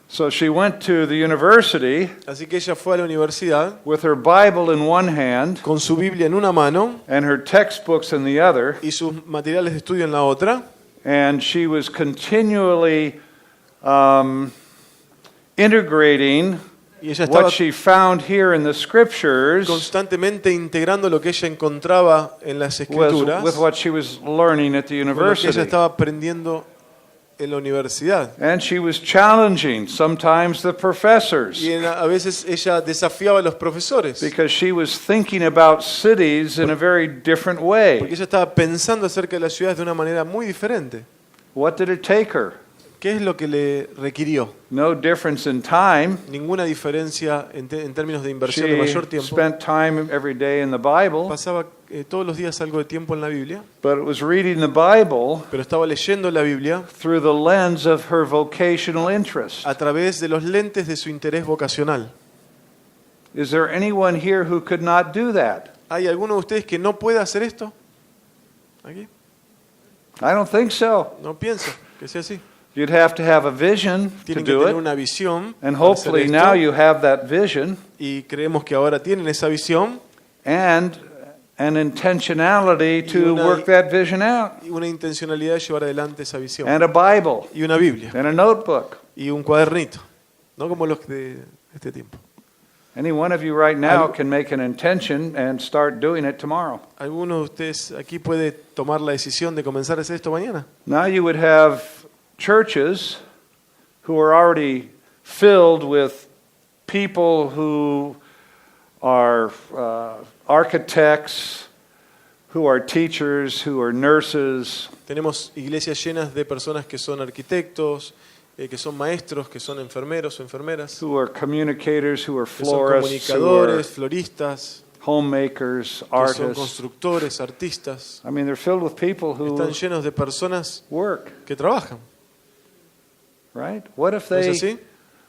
So she went to the university Así que ella fue a la universidad with her Bible in one hand con su Biblia en una mano and her textbooks in the other, y sus materiales de estudio en la otra, and she was continually integrating y ella estaba what she found here in the scriptures constantemente integrando lo que ella encontraba en las escrituras with what she was learning at the con lo que ella university. estaba aprendiendo en la universidad. And she was challenging sometimes the professors Y a veces ella desafiaba a los profesores. because she was thinking about cities in a very different way. Porque ella estaba pensando acerca de las ciudades de una manera muy diferente. What did it take her? ¿Qué es lo que le requirió? No difference in time. Ninguna diferencia en términos de inversión de She mayor tiempo. spent time every day in the Bible, Pasaba todos los días algo de tiempo en la Biblia, but it was reading the Bible pero estaba leyendo la Biblia through the lens of her vocational interest. a través de los lentes de su interés vocacional. Is there anyone here who could not do that? ¿Hay alguno de ustedes que no pueda hacer esto? ¿Aquí? I don't think so. No pienso que sea así. You'd have to have a vision to Tienen que do tener it, una visión and para hacer hopefully esto, now you have that vision y creemos que ahora tienen esa visión and an intentionality to una- work that vision out, y una intencionalidad de llevar adelante esa visión. and a Bible, Y una Biblia and a notebook. y un cuadernito, no como los de este tiempo. Any one of you right now Algo- can make an intention and start doing it tomorrow. ¿Alguno de ustedes aquí puede tomar la decisión de comenzar a hacer esto mañana? Now you would have churches who are already filled with people who are architects, who are teachers, who are nurses, Tenemos iglesias llenas de personas que son arquitectos, que son maestros, que son enfermeros o enfermeras, who are communicators, who are que son florists, who are comunicadores, floristas, homemakers, que son artists. constructores, artistas. I mean, they're filled with people who Están llenos de personas work, que trabajan. right? What if ¿No es they así?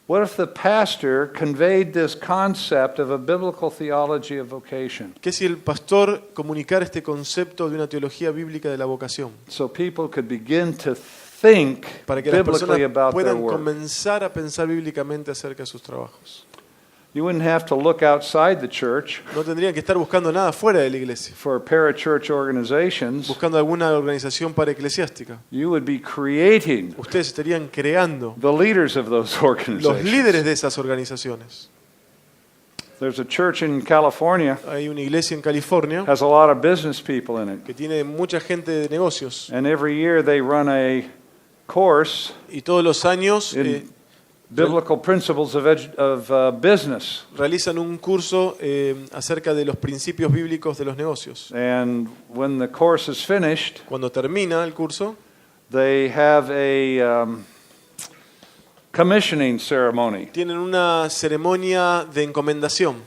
what if the pastor conveyed this concept of a biblical theology of vocation ¿Qué si el pastor comunicara este concepto de una teología bíblica de la vocación? so people could begin to think Para que las personas biblically about their puedan work? comenzar a pensar bíblicamente acerca de sus trabajos. You wouldn't have to look outside the church No tendrían que estar buscando nada fuera de la iglesia, for parachurch organizations. buscando alguna organización paraeclesiástica. You would be creating Ustedes estarían creando the leaders of those los organizations. líderes de esas organizaciones. There's a church in California Hay una iglesia en California has a lot of business people in it, que tiene mucha gente de negocios and every year they run a course y todos los años in biblical principles of business. realizan un curso acerca de los principios bíblicos de los negocios. And when the course is finished, Cuando termina el curso, they have a commissioning ceremony tienen una ceremonia de encomendación,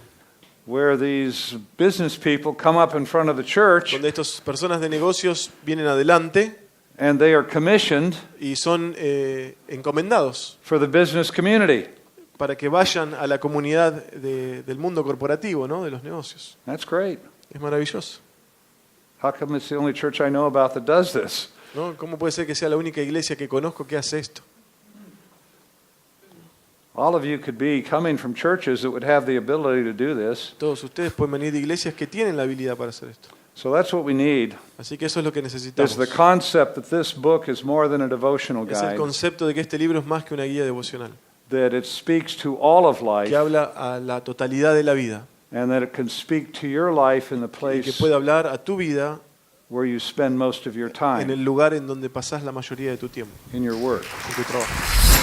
where these business people come up in front of the church donde estas personas de negocios vienen adelante and they are commissioned y son encomendados for the business community. para que vayan a la comunidad del mundo corporativo, ¿no? De los negocios. That's great. Es maravilloso, How come it's the only church I know about that does this? ¿no? ¿Cómo puede ser que sea la única iglesia que conozco que hace esto? All of you could be coming from churches that would have the ability to do this. Todos ustedes pueden venir de iglesias que tienen la habilidad para hacer esto. So that's what we need. Así que eso es lo que Is necesitamos. the concept that this book is more than a devotional Es el guide, concepto de que este libro es más que una guía devocional, that it speaks to all of que life, habla a la totalidad de la vida and that it can speak to your life in the y que place puede hablar a tu vida where you spend most of your en time el lugar en donde pasás la mayoría de tu tiempo, in your work. en tu trabajo.